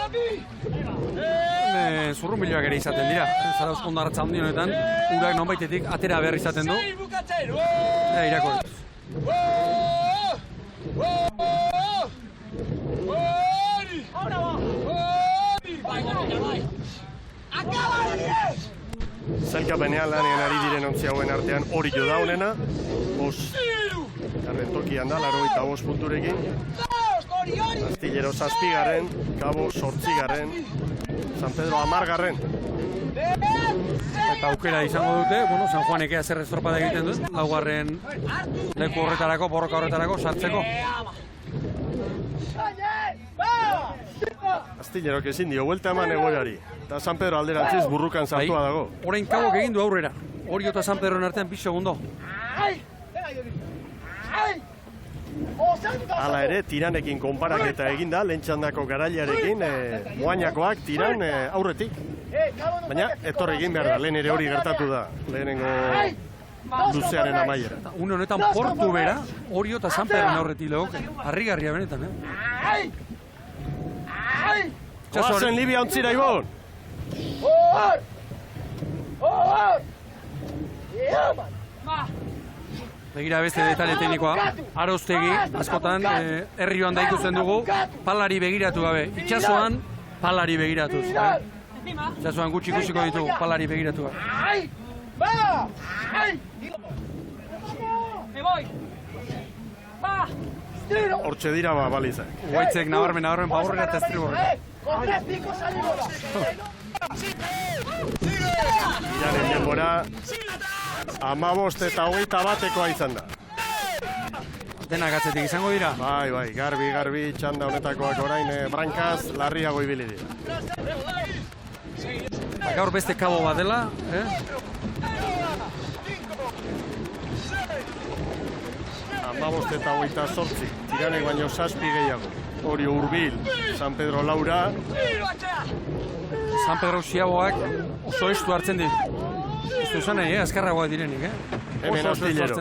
Zurrunbiloak ere izaten dira. Zarauz ondarratza handi honetan, urak nonbaitetik atera behar izaten du. Irakurtzen. Zailkapenean lanean ari diren ontzi hauen artean hori jo da honena. Garren tokian da, 85 punturekin. Astillero 7garren, Kabo 8garren, San Pedro 10garren. Eta aukera izango dute, bueno, San Juanek ea zer estropada egiten dut, 4. leku horretarako, borroka horretarako, sartzeko. Astillerok ezin dio, buelta eman egoerari. Eta San Pedro alderantziz burrukan sartua dago. Orain Kabok egin du aurrera. Orio eta San Pedroen artean 2 segundo. Hala ere, tiranekin konparaketa eginda, lehen txandako garailarekin, moainakoak tiran aurretik. Baina, etorri egin behar da, lehen ere hori gertatu da, lehenengo luzearen amaiera. Une honetan portu bera, Orio eta San Pedroen aurretik legoke. Harrigarria benetan, Oazen Libia ontzira, Ibon! Begira beste detale teknikoa, Aroztegi, askotan, herri joan da ikusten dugu, palari begiratu gabe. Itxasoan, palari begiratuz. Itxasoan gutxi ikusiko ditugu, palari begiratu gabe. Hortxe dira balizak. Guaitzek nabarmen paborrera eta estriborrera. Iranen denbora, 15 eta 21 izan da. Denak atzetik izango dira? Bai, garbi, txanda honetakoak orain brankaz larriago ibili dira. Gaur beste Kabo bat dela, Amabost eta 28, tiranek baino 7 gehiago. Orio hurbil, San Pedro Laura. San Pedro Ziaboak oso estu hartzen ditu. Ez du esan nahi, azkarragoak direnik, Hemen Astillero.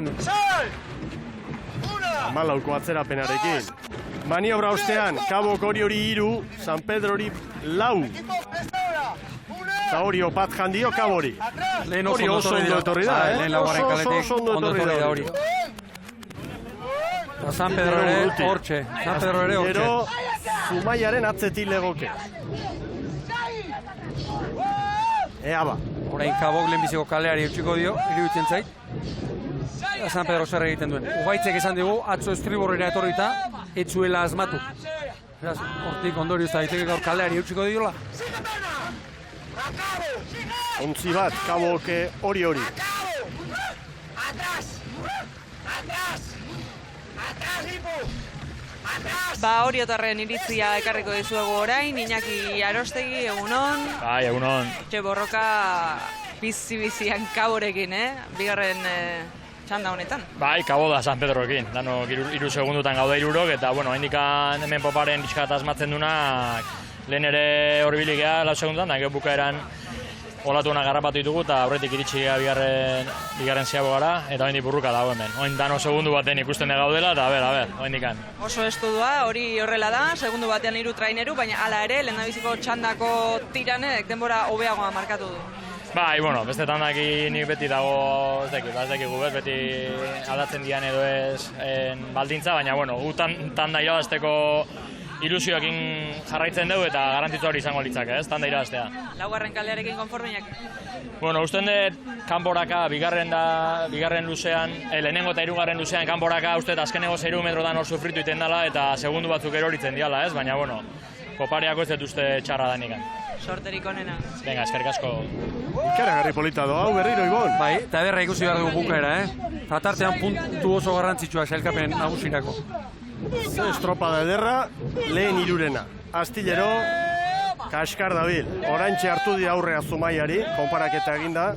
14ko atzerapenarekin. Maniobra ostean, Kabok hori 3, San Pedro hori 4. Eta Orio bat jandio Kabori. Lehen oso ondo etorri da, Lehen laugarren kaletik ondo etorri da hori. Eta San Pedro ere hortxe. San Pedro ere hortxe. Zumaiaren atzetik legoke. Ea ba. Orain Kabok lehenbiziko kaleari eutxiko dio, iruditzen zait. Eta San Pedro zer egiten duen. Ugaitzek esan dugu, atzo estriborrera etorrita, etzuela asmatu. Beraz, hortik ondorioz da daiteke gaur kaleari eutxiko diola. Ontzi bat, Kabok hori. Oriotarren iritzia ekarriko dizuegu orain, Iñaki Arostegi, egunon. Bai, egunon. Borroka bizi-bizian Kaborekin, bigarren txanda honetan. Bai, kabo da San Pedroekin, danok 3 segundutan gaude 3, eta bueno, indikan hemen poparen pixka asmatzen dunak lehen ere horbilik ea 4 segundutan, da gero bukaeran olatuenak garrapatu ditugu eta aurretik iritsi bigarren ziago gara, eta oraindik burruka dago hemen. Orain dano segundu baten ikusten gaudela, eta a ber, oraindikan. Oso estudua, hori horrela da, segundu batean 3 traineru, baina hala ere, lehendabiziko txandako tiranek denbora hobeagoa markatu du. Bai, bueno, beste tandaki nik beti dago, ez dakigu, beti aldatzen dian edo ez baldintza, baina, bueno, gu tanda irabazteko ilusioekin jarraitzen dugu eta garrantzitsua hori izango litzake, ez, tanda irabaztea. Laugarren kalearekin konforminak? Bueno, usten dut kanboraka, bigarren luzean, lehenengo eta 3. luzean kanboraka, uste azkeneko 6 metrotan hor sufritu iten dela eta segundu batzuk eroritzen diala, ez, baina, bueno, kopareako ez dut uste txarra danikan. Sorterik onena. Venga, eskerrik asko. Ikaragarri polita doa, hau berriro, Ibon. Bai, eta ederra ikusi behar dugu bukaera, Eta tartean puntu oso garrantzitsua sailkapen nagusirako. Estropada ederra, lehen 3. Astillero, kaskar dabil. Oraintxe hartu di aurrea Zumaiari, konparaketa eginda.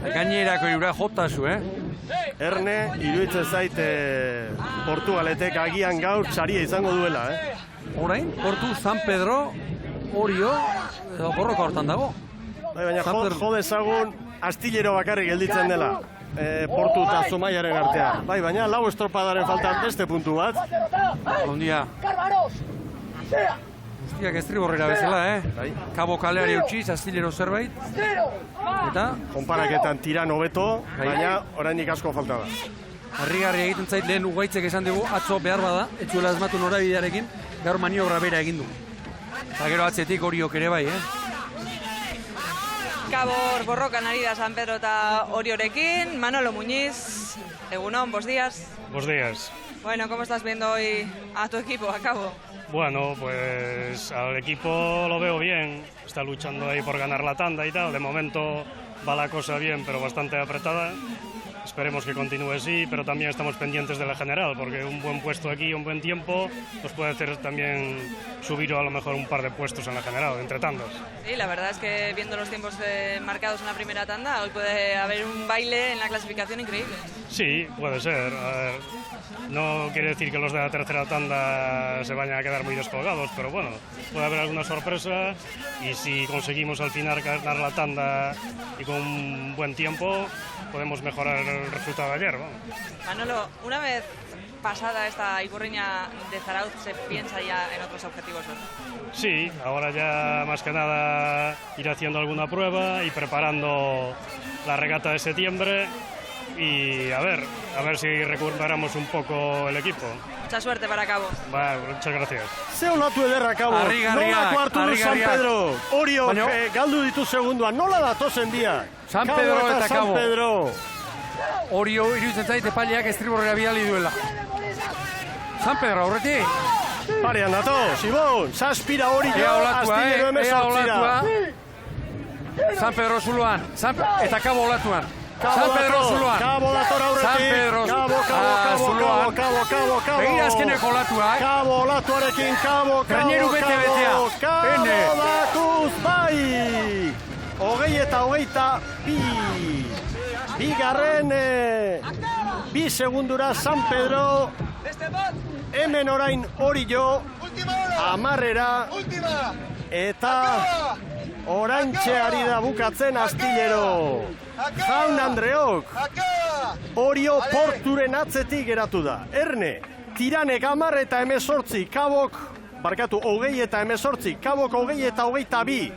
Gainerako 3 jotazu, Erne, iruditzen zait Portugaletek agian gaur txaria izango duela, Orain, Portu, San Pedro, Orio, edo borroka hortan dago. Baina jo dezagun Astillero bakarrik gelditzen dela. Portu eta Zumaiaren artean. Bai, baina lau estropadaren faltan beste puntu bat. Ondia. Guztiak estriborrera bezala, Kabo kaleari utziz, Astillero zerbait. Eta? Konparaketan tiran hobeto, baina oraindik asko falta da. Harrigarria egiten zait lehen Ugaitzek esan dugu, atzo behar bada, etzuela asmatu norabidearekin, gaur maniobra bera egin du. Eta gero atzetik Oriok ere bai, Kabor borrokan ari da San Pedro eta Oriorekin, Manolo Muñiz, egunon, buenos días. Buenos días. Bueno, ¿cómo estás viendo hoy a tu equipo, a Cabo? Bueno, pues al equipo lo veo bien, está luchando ahí por ganar la tanda y tal, de momento va la cosa bien, pero bastante apretada. Esperemos que continúe así, pero también estamos pendientes de la general, porque un buen puesto aquí, un buen tiempo, nos puede hacer también subir a lo mejor un par de puestos en la general, entre tandas. Sí, la verdad es que viendo los tiempos marcados en la primera tanda, hoy puede haber un baile en la clasificación increíble. Sí, puede ser. A ver, no quiere decir que los de la tercera tanda se vayan a quedar muy descolgados, pero bueno, puede haber alguna sorpresa y si conseguimos al final ganar la tanda y con un buen tiempo, podemos mejorar el resultado de ayer. Vamos. Manolo, una vez pasada esta Ikurriña de Zarautz, se piensa ya en otros objetivos, ¿no? Sí, ahora ya más que nada ir haciendo alguna prueba y preparando la regata de septiembre y a ver si recuperamos un poco el equipo. Mucha suerte para Cabo. Vale, muchas gracias. Ze olatu ederra, Cabo. Nolako hartu du San Pedro. Orio, galdu ditu segunduan. Nola datozen biak? San Pedro eta Cabo. Orio iruditzen zait epaileak estriborrera bidali duela. San Pedro aurretik. Parean dato, Sibon. Zazpira Orio, Astillero emezortzira. San Pedro zuloan. Eta Cabo olatuan. San Pedro zuloan. Cabo dator aurretik. San Pedro zuloan. Cabo. Begira azkeneko olatuak. Cabo olatuarekin, Cabo. Traineru bete-betea. Cabo datuz, bai. 20-22. Bigarren, 2 segundura San Pedro. Hemen orain Orio. Amarrera. Eta oraintxe ari da bukatzen Astillero. Jaun Andreok. Orio Porturen atzetik geratu da. Erne, Tiranek 10-18, Kabok, barkatu 20-18, Kabok 20-22.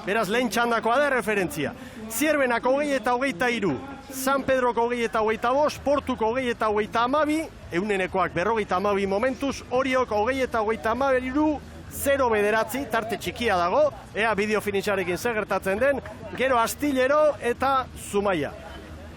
Beraz lehen txandakoa da referentzia. Zierbenak 20-23, San Pedroko 20-25, Portuko 20-22, eunenekoak 52 momentuz, Oriok 20-23, 0-9, tarte txikia dago, ea bideo finitxarekin gertatzen den, gero Astillero eta Zumaia.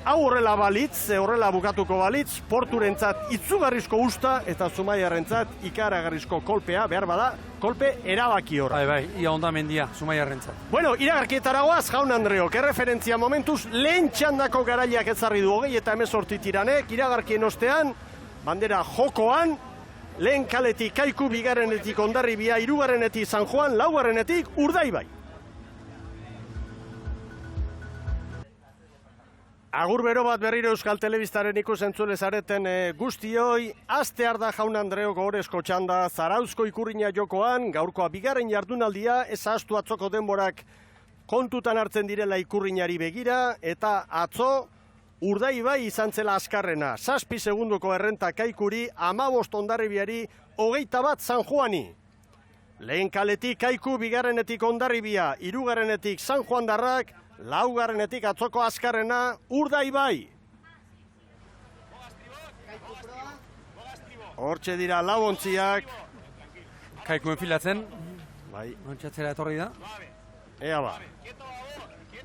Hau horrela balitz, horrela bukatuko balitz, Porturentzat itzugarrizko usta eta Zumaiarrentzat ikaragarrizko kolpea, behar bada, kolpe erabaki horra. Bai, ia ondamendia, Zumaiarrentzat. Bueno, iragarkietaragoaz, Jaun Andreok, erreferentzia momentuz, lehen txandako garaiak ezarri du 20-18 Tiranek, iragarkien ostean, bandera jokoan, lehen kaletik Kaiku, bigarrenetik Hondarribia, hirugarrenetik San Juan, laugarrenetik Urdaibai. Agur bero bat berriro Euskal Telebistaren ikusentzule zareten guztioi, astear da Jaun Andreok ohorezko txanda Zarauzko ikurrina jokoan, gaurkoa bigarren jardunaldia, ez ahaztu atzoko denborak kontutan hartzen direla ikurrinari begira, eta atzo Urdaibai izan zela azkarrena, 7 segundoko errenta Kaikuri, 15 Hondarribiari, 21 San Juani. Lehen kaletik Kaiku, bigarrenetik Hondarribia, hirugarrenetik San Juan darrak, laugarrenetik atzoko azkarrena Urdaibai. Hortxe dira lauontziak. Kaiku enfilatzen. Bai. Ontsatzera etorri da. Ea ba.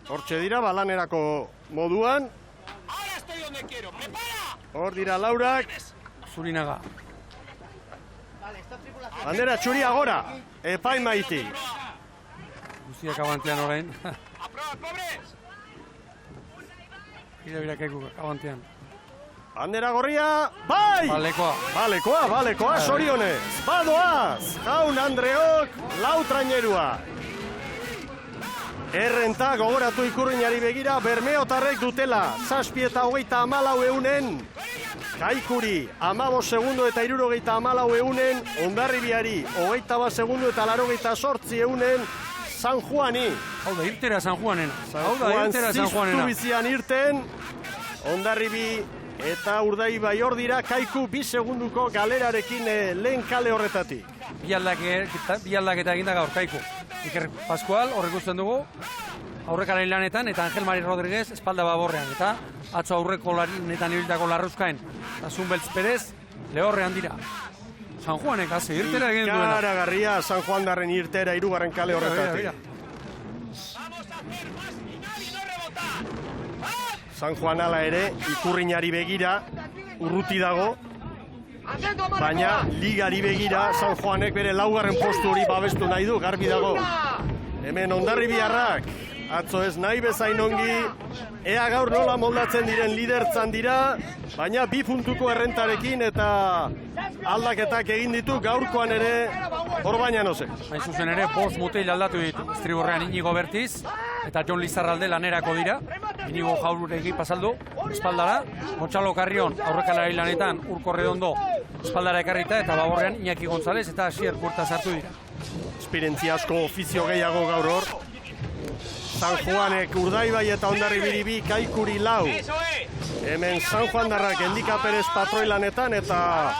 Hortxe dira balanerako moduan. Hor dira laurak. Zurinaga. Bandera txuria gora. Epaimaitik. Guztiak abantean orain. Bira Kaiku abantean. Bandera gorria, bai! Balekoa, sorionez. Badoaz, Jaun Andreok, lau trainerua. Errenta gogoratu ikurrinari begira, Bermeotarrek dutela, 7 eta 34 eunen. Kaikuri, 15 segundo eta 74 eunen. Hondarribiari, 21 segundo eta 88 eunen. San Juani. Hau da, irtera San Juanen. San Juan ziztu bizian irten. Hondarribi eta Urdaibai hor dira, Kaiku 2 segunduko galerarekin lehen kale horretatik. Bi aldaketa eginda gaur Kaiku. Iker Pascual horrek usten dugu, aurrekaren lanetan, eta Angel Mari Rodríguez espalda baborrean. Eta atzo aurreko lanetan ibiltako Larruzkain, eta Zunbeltz Perez lehorrean dira. San Juanek haze, irtera egin duena. Ikaragarria San Juan darren irtera hirugarren kale horretatik. San Juan ala ere, ikurrinari begira, urruti dago, baina ligari begira, San Juanek bere laugarren postu hori babestu nahi du, garbi dago. Hemen Hondarribiarrak, atzo ez nahi bezain ongi, ea gaur nola moldatzen diren lidertzan dira, baina 2 puntuko errentarekin eta aldaketak egin ditu gaurkoan ere hor baina noze. Hain zuzen ere, 5 mutil aldatu ditu. Estriborrean Inigo Bertiz eta Jon Lizarralde lanerako dira. Inigo Jauregi pasaldu, espaldara. Gontzalo Carrion aurrekalari lanetan Urko Redondo espaldara ekarrita eta baborrean Iñaki González eta Asier Puerta sartu dira. Esperientzia asko ofizio gehiago gaur hor. San Juanek Urdaibai eta Hondarribiri 2, Kaikuri 4. Hemen San Juan darrak Endika Perez patroi lanetan eta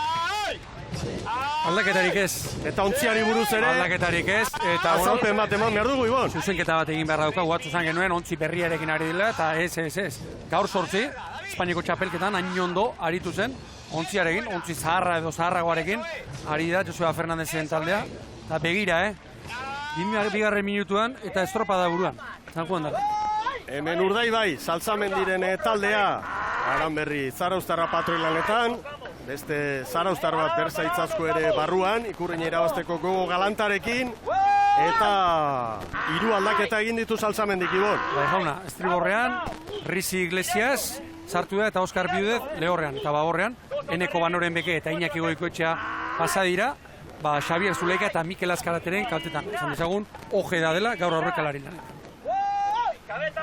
aldaketarik ez. Eta ontziari buruz ere. Aldaketarik ez. Eta azalpen bat eman behar dugu, Ibon. Zuzenketa bat egin behar daukagu, atzo zan genuen, ontzi berriarekin ari dela, eta ez. Gaur 8, Espainiako txapelketan, hain ondo aritu zen, ontziarekin, ontzi zaharra edo zaharragoarekin, ari da Joseba Fernandezen taldea, eta begira, bigarren minutuan, eta estropada buruan, San Juan dara. Hemen Urdaibai, Saltzamendiren taldea, Aranberri Zarauztarra patroilanetan, beste Zarauztar bat berzaitzazko ere barruan, ikurrin irabazteko gogo galantarekin, eta 3 aldaketa egin ditu Saltzamendik, Ibon. Bai, jauna, Estriborrean, Rizi Iglesias, sartu da, eta Oskar Biudez, lehorrean, eta baborrean, Eneko Banoren Beke eta Iñaki Goikoetxea pasa dira, Xabier Zuleika eta Mikel Azkarateren kaltetan. Esan dezagun, ojeda dela gaur aurrekalari lanetan.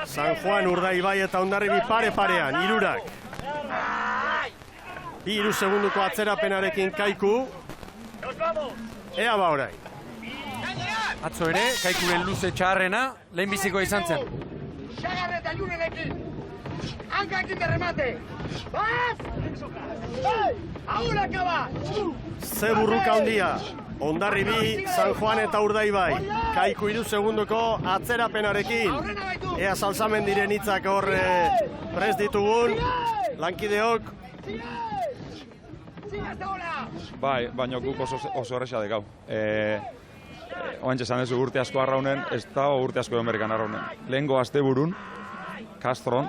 San Juan, Urdaibai eta Hondarribi pare-parean, 3. 2 segunduko atzerapenarekin Kaiku. Ea ba orain. Atzo ere, Kaikuren luze txarrena, lehenbiziko izan zen. Hankakin de remate. Ahora acaba. Ze burruka handia. Hondarribi, San Juan eta Urdaibai. Kaiku 3 segunduko atzerapenarekin. Ea Saltzamendiren hitzak hor prest ditugun. Lankideok. Bai, baina guk oso erresa dekau. Oantxe esan dezu urte asko arraunen, ez da urte asko Amerikan arraunen. Lehengo asteburun, Castron,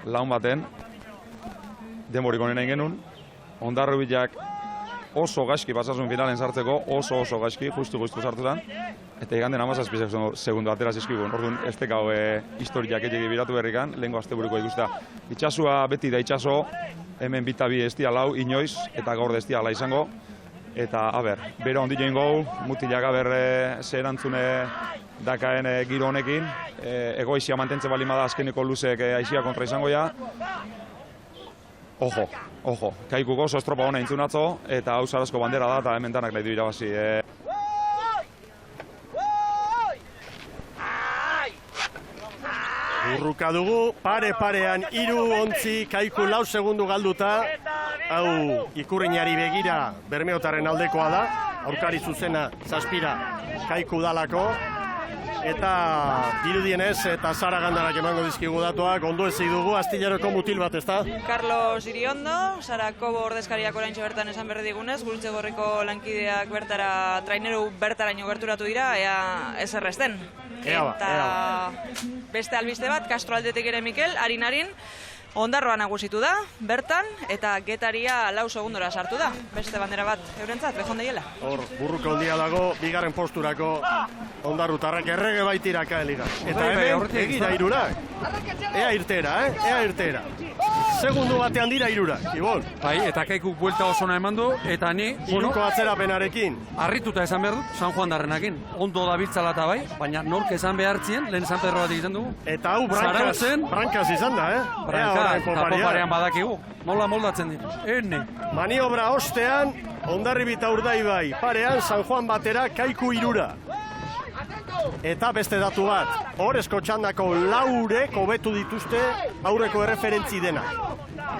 laun baten, denborik honen egin genuen, Hondarribiak oso gaizki pasasun finalen sartzeko, oso gaizki, justu sartu zen, eta iganden 17 segundo atera zizkigun. Orduan, ez tekau historiak egin biratu berrikan, lehengo asteburuko ikustea. Itxasua beti da itxaso, hemen bitabi ez dia lau, inoiz, eta gaur ez dia ala izango. Eta, bera ondi join gau, mutilak ze erantzune dakaen giro honekin, egoizia mantentzen bali bada azkeneko luzeek aizia kontra izango ja. Ojo, Kaikuk oso estropa hona intzun atzo, eta hau Sarazko bandera da, eta hemen danak nahi du irabazi. Urruka dugu, pare-parean 3 ontzi, Kaiku 4 segundu galduta. Hau Ikurriñari begira Bermeotarren aldekoa da, aurkari zuzena zazpira Kaiku dalako. Eta dirudienez eta Sara Gandarak emango dizkigu datuak, ondo ezei dugu, Astillaroko mutil bat, ezta? Carlos Iriondo, Sara Kobo ordezkariak oraintxe bertan esan berri digunez, Gurutze Gorriko lankideak bertara, traineru bertaraino gerturatu dira, ea ez erresten. Eta beste albiste bat, Castro aldetik ere Mikel, harin, Ondarroa nagusitu da, bertan, eta Getaria 4 segundora sartu da. Beste bandera bat eurentzat, behondeiela. Hor, burruko ondia dago, bigarren posturako ondarrutarrak errege baitiraka eliga. Eta hemen, egira 3-ak. Ea irtera, ea irtera. Segundu batean dira 3-ak, Ibon. Bai, eta Kaikuk buelta oso na eman du, eta ni... Iruko atzerapenarekin. Arrituta esan behar dut, San Juan darrenakin. Ondo da biltzala eta bai, baina nork esan behartzien, lehen San Pedro bat egiten dugu. Eta hau brankaz izan da, Eta poparean badakigu, nola moldatzen dira, erne. Maniobra ostean, Hondarribita Urdaibai, parean San Juan batera Kaiku 3. Eta beste datu bat, Orezko txandako 4 hobetu dituzte aurreko erreferentzi dena.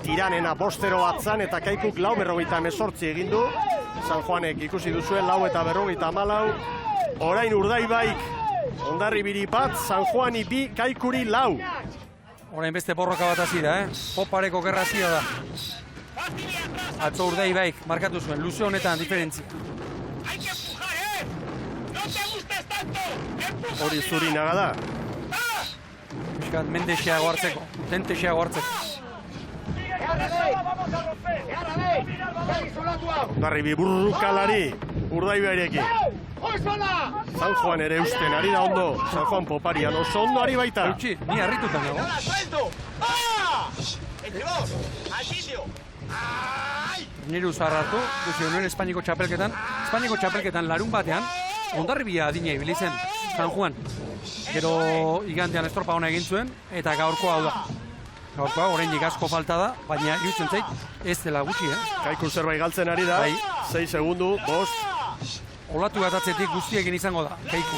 Tiranena 5-0 bat zan eta Kaikuk 4:48 egin du. San Juanek ikusi duzuen 4 eta 54. Orain Urdaibaik, Hondarribiri 1, San Juani 2, Kaikuri 4. Orain beste borroka bat hasi da, Popareko gerra hasia da. Atzo Urdaibaik markatu zuen, luze honetan diferentzia. Hori Zurinaga da. Piskat mendexeago hartzeko, tentexeago hartzeko. Hondarribi burrukalari Urdaibairekin. San Juan ere usten ari da ondo, San Juan Poparian oso ondo ari baita. Eutxi, ni harritutan dago. Niru zaharratu, duzi honuen Espainiko txapelketan larun batean, Hondarribia adina ibili zen, San Juan. Gero igantean estropa hona egin zuen, eta gaurkoa hau da. Gaurkoa, oraindik asko falta da, baina irutzen zait, ez dela gutxi, Kaiku zerbait galtzen ari da, 6 segundu, 5. Olatu bat atzetik guztiekin izango da, Kaiku.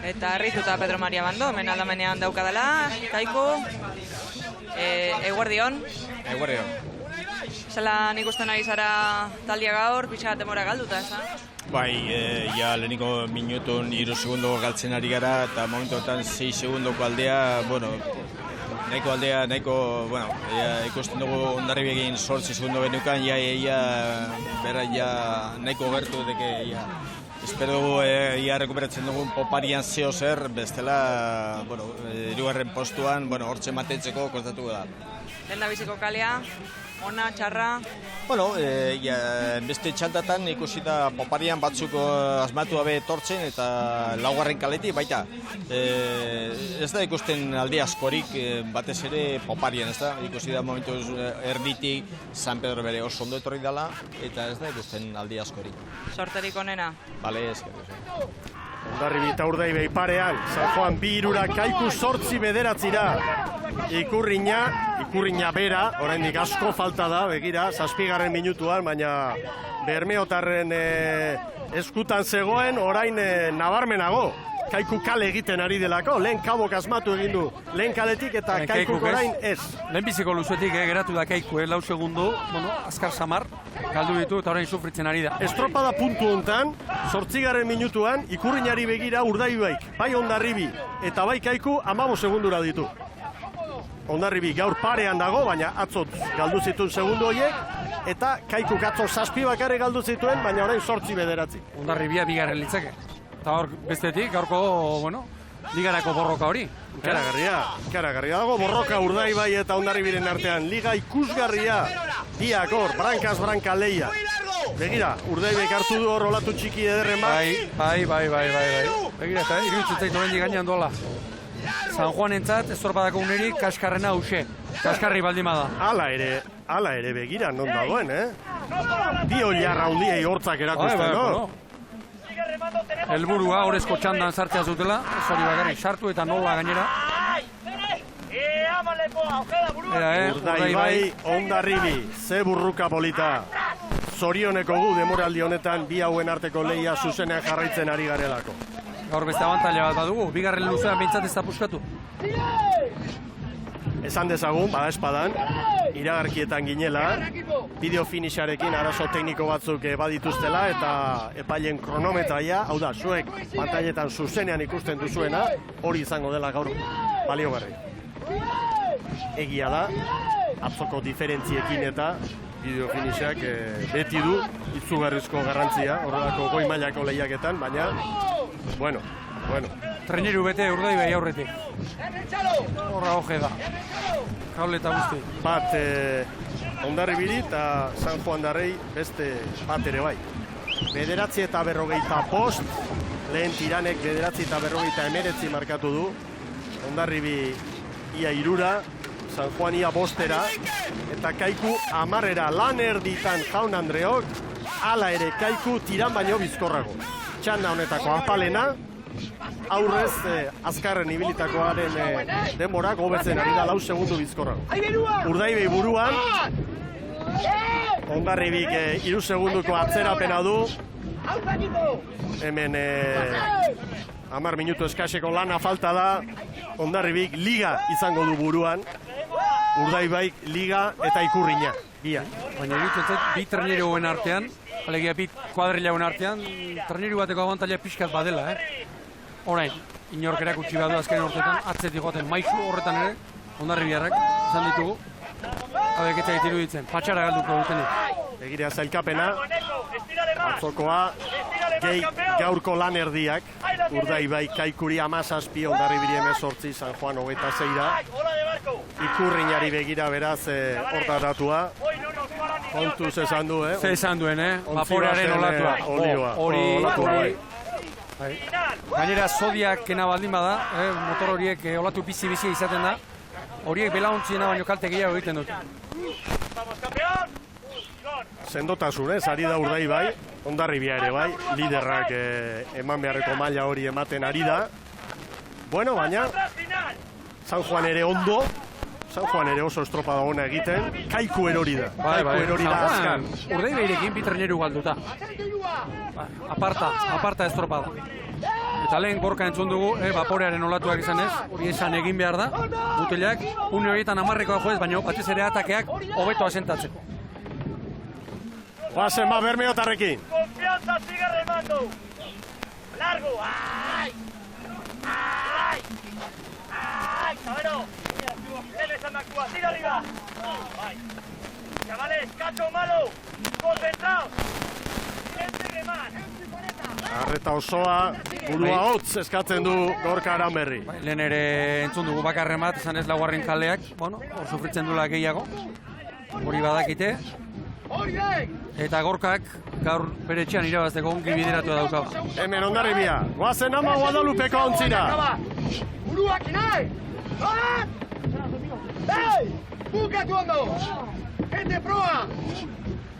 Eta harrituta Pedro Maria Bando, hemen aldamenean daukadala, Kaiku. Eguerdion. Zela nik usten ari zara taldia gaur, pixka demora galduta, ez da? Bai, ja leheniko minutun 3 segundo galtzen ari gara, eta momentotan 6 segundoko aldea, ikusten dugu Hondarribiekin 8 segundo genukan, nahiko gertu deke, espero dugu, rekuperatzen dugun Poparian zeo zer, bestela, 3. postuan, hortxe mantentzeko kostatu da. Lenda biziko kalea, ona, txarra? Beste txantatan ikusi da Poparian batzuk asmatu gabe etortzen eta 4. kaletik baita. Ez da ikusten alde askorik batez ere Poparian, ez da? Ikusi da momentu erditik San Pedro bere oso ondo etorri dela eta ez da ikusten alde askorik. Sorterik onena? Bale, eskerrik. Hondarribita Urdaibai parean, San Juan 2, Kaiku 8 bederatzira. Ikurriña bera, oraindik asko falta da, begira, 7. minutuan, baina Bermeotarren eskutan zegoen, orain nabarmenago. Kaiku kale egiten ari delako, lehen kabok asmatu egin du, lehen kaletik eta Kaikuk orain ez. Lehen biziko luzetik geratu da Kaiku, 4 segundu, azkar samar, galdu ditu eta orain sufritzen ari da. Estropada puntu hontan, 8. minutuan, Ikurriñari begira Urdaibaik, bai Hondarribi eta bai Kaiku 15 segundura ditu. Hondarribi gaur parean dago, baina atzot galdu zituen segundu horiek, eta Kaikuk atzo 7 bakarrik galdu zituen, baina orain 8 bederatzi. Hondarribia bigarren litzake. Eta hor bestetik, gaurko, ligarako borroka hori. Ikaragarria dago, borroka Urdaibai eta Hondarribiren artean. Liga ikusgarria, biak hor, brankaz branka leia. Begira, Urdaibaik hartu du hor olatu txiki ederren bat. Bai. Begira, eta iruditzen zait oraindik gainean duela. San Juanentzat, estorpadako unerik, kaskarrena hause. Kaskarri baldima da. Hala ere begira non dagoen, Bi oliarra hundiei hortzak erakusten, no? helburua orezko txandan sartzea zutela, ez hori bakarrik sartu eta nola gainera. Urdaibai, Hondarribi, ze burruka polita. Zorioneko gu demoraldi honetan bi hauen arteko lehia zuzenean jarraitzen ari garelako. Gaur beste abantaila bat badugu, bigarren luzean behintzat ez da puskatu. Esan dezagun, bada espadan, iragarkietan ginela, bideo finixarekin arazo tekniko batzuk badituztela eta epailen kronometraia, hau da, zuek pantailetan zuzenean ikusten duzuena, hori izango dela gaur baliogarri. Egia da, atzoko diferentziekin eta bideo finixak beti du izugarrizko garrantzia, horrelako goi mailako lehiaketan, baina, bueno. Traineru bete Urdaibai aurretik. Horra hoge da. Kable eta guzti. Bat Hondarribiri eta San Juan Darrei beste bat ere bai. 9:45, lehen Tiranek 9:49 markatu du. Hondarribi ia 3, San Juan ia 5, eta Kaiku 10 lan erditan Jaun Andreok, hala ere Kaiku Tiran baino bizkorrago. Txanda honetako apalena, aurrez azkarren ibilitakoaren denborak hobetzen ari da 4 segundu bizkorrago. Urdaibai buruan, Hondarribik 3 segunduko atzerapena du. Hemen 10 minutu eskaseko lana falta da. Hondarribik liga izango du buruan. Urdaibaik liga eta Ikurrina. Baina bi traineruen artean, alegia bi kuadrilauen artean, traineru bateko abantaila pixkat badela, Orain, inork erakutsi badu azken urteetan, atzetik joaten maizu horretan ere, Hondarribiarrak izan ditugu. Habek ez zaitu iruditzen, patxara galduko dutenik. Begira zailkapena, atzokoa, gaurko lan erdiak, Urdaibai Kaikuri 17, Hondarribiri 18, San Juan 26, Ikurrinari begira beraz hortaratua. Kontuz esan du, Ze esan duen, Vaporearen olatua. Hori. Gainera zodiak kena baldin bada, motor horiek olatu bizi-bizi izaten da, horiek belaontziena baino kalte gehiago egiten dut. Sendotasun, ari da Urdaibai, Hondarribia ere bai, liderrak eman beharreko maila hori ematen ari da. Bueno, baina, San Juan ere ondo, San Juan ere oso estropada ona egiten, Kaiku erori da. Kaiku erori da azkan. Urdaibairekin bi traineru galduta. Aparta estropada. Eta lehen gorka entzun dugu, Vaporearen olatuak izanez, hori esan egin behar da, butelak, une horietan 10-koa joez, baina batez ere atakeak hobeto asentatzeko. Guazen ba Bermeotarrekin. Confianza sigue remando. Largo. ¡Ay! ¡Ay! ¡Ay! Cabero. Tienes a Macua, tira arriba. ¡Ay! Chavales, cacho malo. Concentraos. Gente que más. Arreta osoa, burua hotz eskatzen du Gorka Aranberri. Lehen ere entzun dugu bakarren bat, esan ez laugarren kaleak, hor sufritzen duela gehiago. Hori badakite. Eta Gorkak gaur bere etxean irabazteko ongi bideratua daukaba. Hemen Hondarribia, guazen ama Guadalupeko ontzira. Buruak nahi! Ei! Bukatu ondo! Gente proa!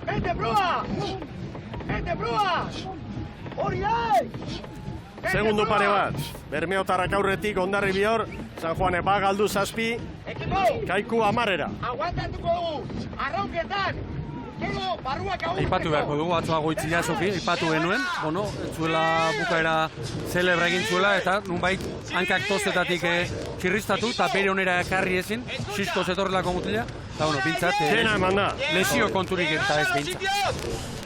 Gente proa! Gente proa! Hori nahi! Segundu pare bat, Bermeotarrak aurretik Hondarribior, San Juane bagaldu 7, Kaiku 10. Aguantatuko dugu, arraunketan! Aipatu beharko dugu, atzoa Goitzila Sofi, aipatu genuen, ez zuela bukaera zelebra egin zuela, eta nunbait hankak tozetatik txirriztatu, eta bere onera ekarri ezin, sisko zetorrelako mutila, eta bintzat, lesio konturik eta ez bintzat.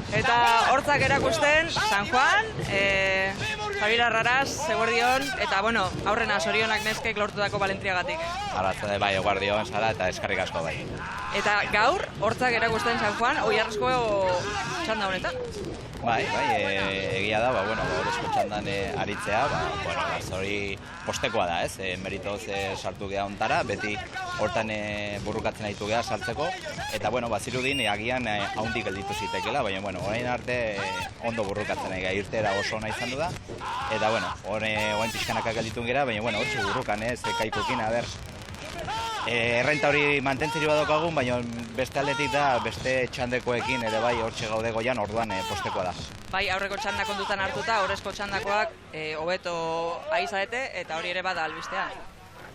Eta hortzak erakusten, San Juan, Javier Arraraz, Eguardion, eta aurrena zorionak neskek lortutako valentriagatik. Arratzade bai, Eguardion, Sara, eta eskarrik asko bai. Eta gaur, hortzak erakusten San Juan, Oiarrezko txanda honetan. Bai, egia da, horrezko txandan aritzea, hori postekoa da, ez? Meritoz sartu geha ontara, beti hortan burrukatzen aitu geha sartzeko, eta, bazirudin, agian haundik gelditu zitekela, baina, orain arte ondo burrukatzen ega irtera oso ona izan du da, eta, orain pixkanaka gelditu gera, baina, hortxe burrukan, ez, Kaikukin, errenta hori mantentzeri badokagun, baina beste aldetik da, beste txandekoekin ere bai hortxe gaude goian, orduan postekoa da. Bai, aurreko txanda kontutan hartuta, aurrezko txandakoak hobeto aizadete eta hori ere bada albistea.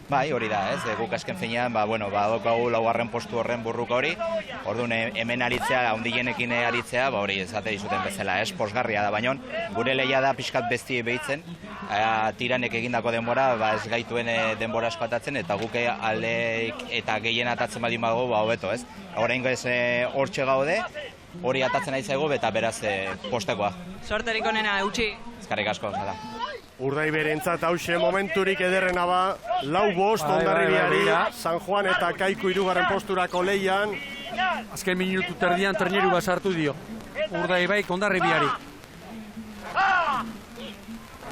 Bai, hori da, ez, guk azken finean, badokagu laugarren postu horren burruka hori, orduan hemen aritzea, handienekin aritzea, hori ezate dizuten bezala, ez, posgarria da, baina gure lehia da pixkat besti behitzen, tiranek egindako denbora, ez gaituen denbora eskoatatzen, eta guk aldeik eta gehien atatzen baldin badugu, hobeto, ez. Horrein ez hortxe gaude, hori atatzen ari zaigu, eta beraz postekoa. Sorterik onena, eutxi. Eskerrik asko, zara. Urdaiberentzat hause momenturik ederrena ba, 4-5 Hondarribiari, San Juan eta Kaiku 3. posturako lehian. Azken minutu terdian Terneru bat sartu dio. Urdaibaik Hondarribiari.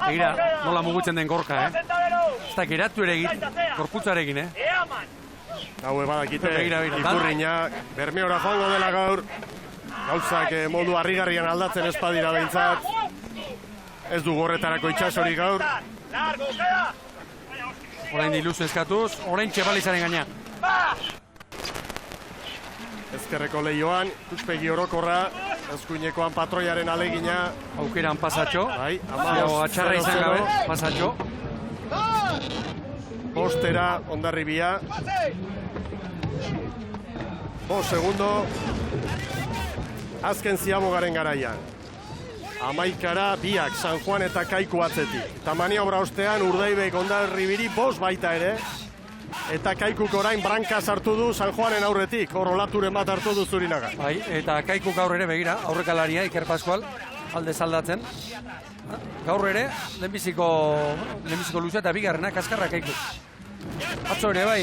Egira, nola mugutzen den gorka, Ez da geratu ere egin, gorputzarekin, Hau badakite, Ikurriña, Bermeora joango dela gaur. Gauzak modu harrigarrian aldatzen espadira behintzat. Ez du gorretarako itxasori gaur. Orain diluzu eskatuz, orain txepalizaren gaina. Ezkerreko lehioan, ikuspegi orokorra, eskuinekoan patroiaren alegina. Aukeran pasatxo. Bai, atxarra izan gabe, pasatxo. Postera, Hondarribia. 5 segundo. Azken ziamogaren garaian. 11 biak San Juan eta Kaiku atzetik. Eta maniobra ostean Urdaibaik Hondarribiri 5 baita ere. Eta Kaikuk orain branka sartu du San Juanen aurretik. Hor olaturen bat hartu du Zurinaga. Bai, eta Kaikuk gaur ere begira, aurrekalaria Iker Pascual, alde zaldatzen. Gaur ere, lehenbiziko luzea eta bigarrena, kaskarra Kaikuk. Atzo ere bai,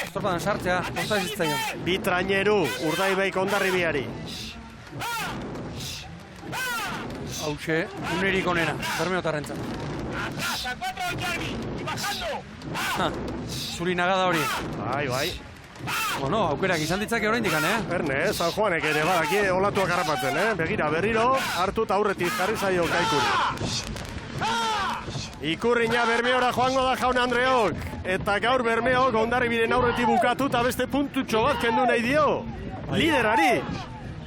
estropadan sartzea, kostazitzaion. Bi traineru Urdaibaik Hondarribiari. Hauxe, unerik onena, Bermeotarrentzat. Zurinaga da hori. Bai. Bueno, aukerak izan ditzake orain dikan, Erne, San Juanek ere badaki olatuak harrapatzen, Begira, berriro, hartu eta aurretik jarri zaio Kaikuri. Ikurriña Bermeora joango da jaun Andreok. Eta gaur Bermeok Hondarribiren aurretik bukatu eta beste puntutxo bat kendu nahi dio. Liderari.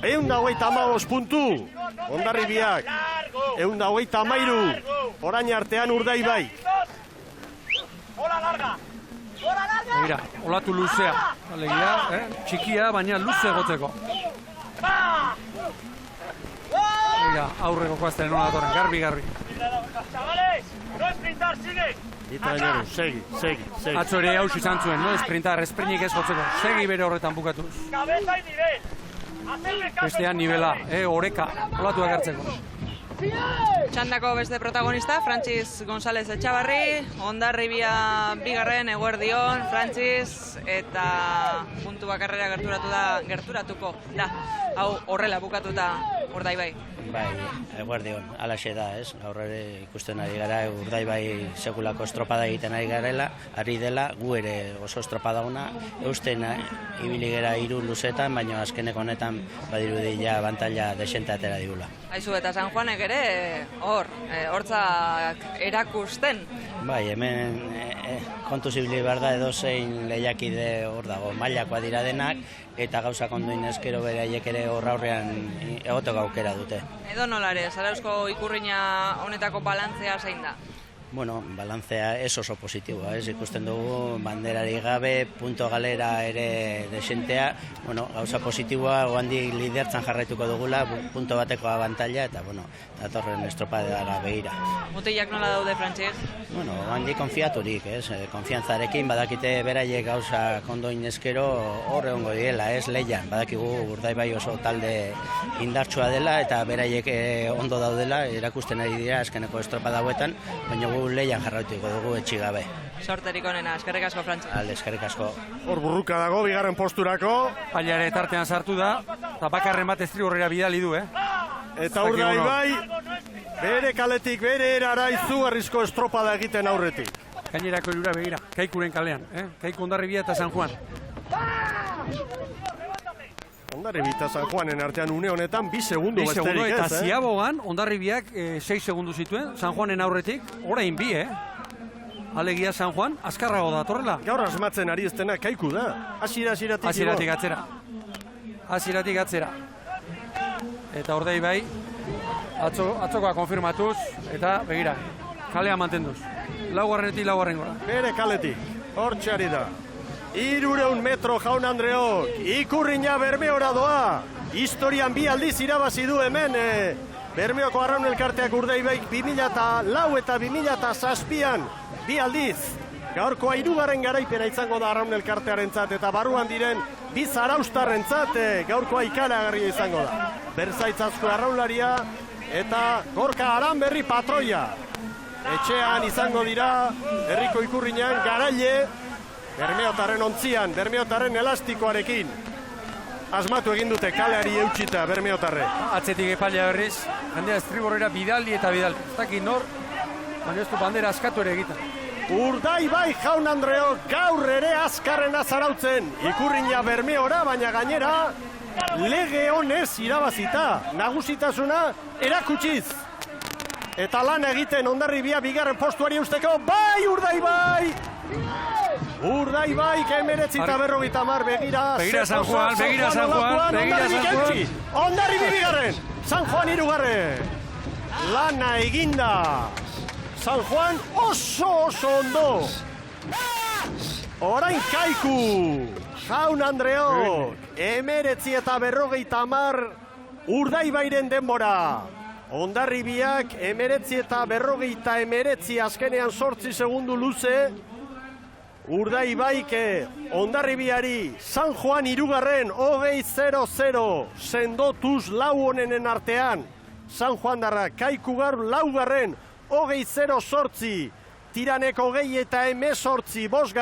125 puntu. Hondarribiak. 123. Orain artean Urdaibaik. Begira, olatu luzea. Alegia, txikia, baina luze gotzeko. Begira, aurreko koazten nola datorren, garbi. Itraineru, segi. Atzo ere haus izan zuen, esprintar, esprinik ez gotzeko. Segi bere horretan bukatuz. Bestean nivela, oreka, olatuak hartzeko. Txandako beste protagonista, Frantziz González Etxabarri, Hondarribia bigarren, eguerdion, Frantziz, eta puntu bakarrera gerturatuko da. Hau horrela bukatuta Urdaibai. Bai, eguerdion, alaxe da, gaur ere ikusten ari gara, Urdaibai sekulako estropada egiten ari dela, gu ere oso estropada ona, eusten ibili gera 3 luzetan, baina azkeneko honetan badirudi ja abantaila desente atera digula. Aizu eta San Juanek ere, hortzak erakusten. Bai, hemen kontuz ibili behar da edozein lehiakide hor dago, mailakoa dira denak, eta gauzak ondoin ezkero beraiek ere horra horrean egoteko aukera dute. Edo nolare, Zarauzko Ikurriña honetako balantzea zein da? Bueno, balantzea ez oso positiboa, ikusten dugu banderari gabe, punto galera ere desentea, bueno, gauza positiboa, oandik lidertzan jarraituko dugula, punto bateko abantaila, eta, bueno, datorren estropadara begira. Mutilak nola daude, Frantziz? Bueno, oandik konfiaturik, konfiantzarekin, badakite beraiek gauza kondoin ezkero horre ongo direla, lehian, badakigu Urdaibai oso talde indartsua dela, eta beraiek ondo daudela, erakusten ari dira azkeneko estropada hauetan, baina gu lehian jarraituko dugu etxigabe. Sorterik onena, eskerrik asko, Frantziz. Alde, eskerrik asko. Hor burruka dago, bigarren posturako. Pailare tartean sartu da, eta bakarren bat estrigorrera bidali du, Eta Urdaibai, bere kaletik, bere erara izugarrizko estropada egiten aurretik. Gainerako irura begira, Kaikuren kalean, Kaiku Hondarribia eta San Juan. Hondarribia eta San Juanen artean une honetan 2 segundu besterik ez, Eta Ziabogan, Hondarribiak 6 segundu zituen, San Juanen aurretik, orain 2, Alegia San Juan, azkarrago da, torrela? Gaur asmatzen ari eztena kaiku da. Hasieratik atzera. Eta ordei bai, atzokoa konfirmatuz, eta begira, kalea mantenduz. Laugarrenetik laugarren gora. Bere kaletik, hortxe ari da. 300 metro Jaun Andreok, Ikurriña Bermeora doa. Historian 2 aldiz irabazi du hemen, Bermeoko Arraun Elkarteak Urdaibaik 2004 eta 2007an 2 aldiz. Gaurkoa 3. garaipena izango da Arraun Elkartearentzat eta barruan diren 2 zaraustarrentzat gaurkoa ikaragarria izango da. Berzaitzazko arraunlaria eta Gorka Aranberri patroia. Etxean izango dira herriko Ikurriñan garaile Bermeotarren ontzian, Bermeotarren elastikoarekin. Asmatu egin dute kaleari eutxita Bermeotarre. Atzetik epailea berriz, jendea estriborrera bidaldi eta bidaldi. Ez dakit nor, baina ez du bandera askatu ere egiten. Urdaibai Jaun Andreok gaur ere azkarren azarautzen. Ikurriña Bermeora, baina gainera lege honez irabazita. Nagusitasuna erakutsiz. Eta lan egiten Hondarribia 2. postuari eusteko, bai Urdaibai! Urdaibai, 1950 begira. Begira San Juan, begira San Juan. Hondarribi 2. San Juan 3. Lana eginda. San Juan oso ondo. Orain kaiku. Jaun Andreok, 1950 Urdaibairen denbora. Hondarribiak 1959 azkenean 8 segundu luze. Urdaibaik Hondarribiari San Juan 3. 20-0 sendotuz lau honenen artean. San Juan darra kaiku gaur 4. 20-0 Tiranek 20 eta 18 5.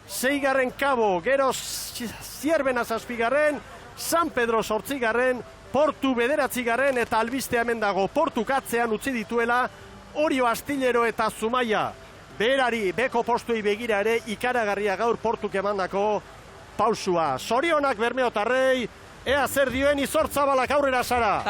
6. Kabo, gero Zierbena 7. San Pedro 8. Portu 9. eta albiste hemen dago. Portu katzean utzi dituela Orio Astillero eta Zumaia. Berari, beko postuei begira ere, ikaragarria gaur Portuk emandako pausua. Zorionak Bermeotarrei, ea zer dioen Izortzabalak aurrera Sara.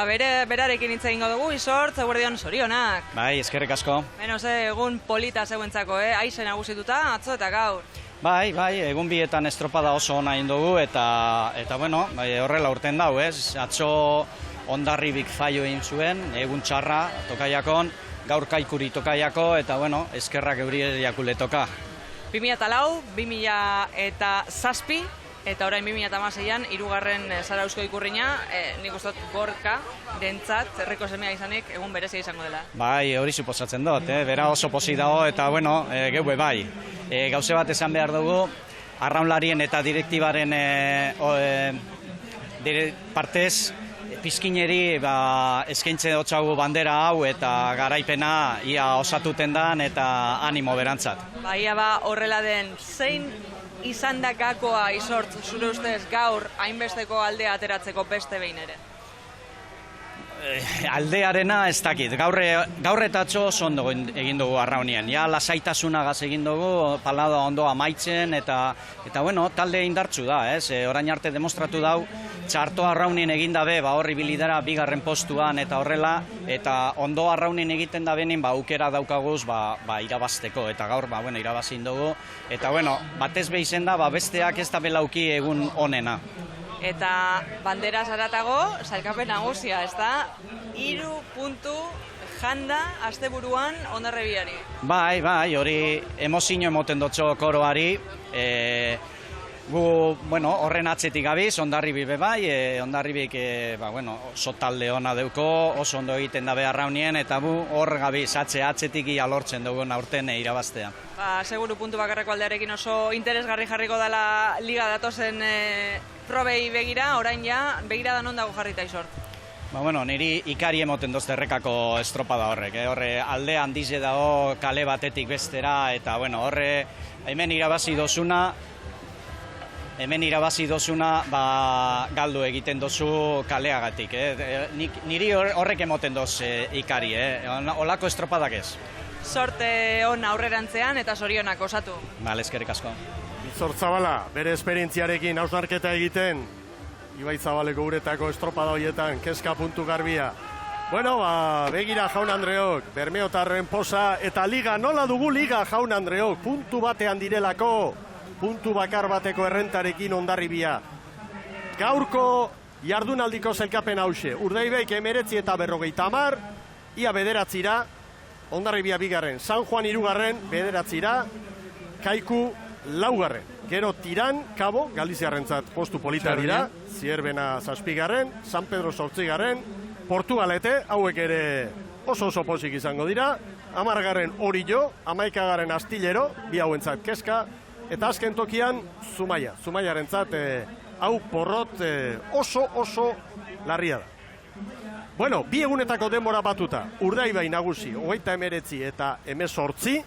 Berarekin hitz egingo dugu, Izort, eguerdion zorionak. Bai, eskerrik asko. Beno, egun polita zeuentzako, aize nagusituta, atzo eta gaur. Bai, egun bietan estropada oso ona egin dugu eta bueno, horrela urten dau, ez? Atzo Hondarribik faio egin zuen, egun txarra tokaiakon, gaur kaikuri tokaiako eta bueno, eskerrak euriakule toka. 2004, 2007 eta orain 2016an 3. Zarausko Ikurriña, nik uste dut Gorka dentzat, herriko semea izanik, egun berezia izango dela. Bai, hori suposatzen dut, bera oso posi dago eta bueno, geue bai. Gauze bat esan behar dugu, arraunlarien eta direktibaren partez, pizkineri eskaintze dotxagu bandera hau eta garaipena ia osatuten dan eta animo berantzat. Ia horrela den, zein izan da gakoa Izort, zure ustez gaur hainbesteko aldea ateratzeko beste behin ere? Aldearena ez dakit, gaur eta atzo ondo egin dugu arraunien. Ja, lasaitasunagaz egin dugu, palada ondo amaitzen, eta bueno, talde indartsu da, ez? Orain arte demostratu dau, txarto arraunien egin dabe, horri bilidara 2. postuan eta horrela, eta ondo arraunien egiten da benin, aukera daukaguz, irabazteko, eta gaur, irabazin dugu, eta bueno, batez behizen da, besteak ez da belauki egun onena. Eta bandera zaratago, sailkapen nagusia, ez da? 3 puntu janda asteburuan Hondarribiari. Bai, hori emozio emoten dotxo koroari. Gu, horren atzetik gabiz, Hondarribi bai, Hondarribik, oso talde ona deuko, oso ondo egiten da behar raunien, eta hor gabiz, atzetik ia lortzen dugun aurten irabaztea. Seguru puntu bakarreko aldearekin oso interesgarri jarriko dela liga datozen probei begira, orain ja, begira da non dago jarrita Izort. Niri ikari emoten dozte errekako estropada horrek, horre alde handize dago kale batetik bestera, eta horre hemen irabazi dozuna, galdu egiten dozu kaleagatik. Niri horrek emoten doz ikari, olako estropadak ez. Sorte on aurrerantzean eta zorionak osatu. Eskerrik asko. Izort Zabala, bere esperientziarekin hausnarketa egiten, Ibai Zabaleko uretako estropada horietan, kezka puntu garbia. Bueno, begira jaun Andreok, Bermeotarren posa eta liga, nola dugu liga jaun Andreok, puntu batean direlako, puntu bakar bateko errentarekin Hondarribia. Gaurko jardunaldiko zelkapen hause, Urdaibaik 19 eta 50, ia 9, Hondarribia 2, San Juan 3, 9, Kaiku 4. Gero Tiran, Kabo, Galiziarrentzat postu polita dira, Zierbena 7, San Pedro 8, Portugalete, hauek ere oso pozik izango dira, 10 Orillo, 11 Astillero, bi hauentzat keska, eta azken tokian Zumaia. Zumaiarentzat hau porrot oso larria da. Bueno, bi egunetako denbora batuta, Urdaibai nagusi, 29 eta 18,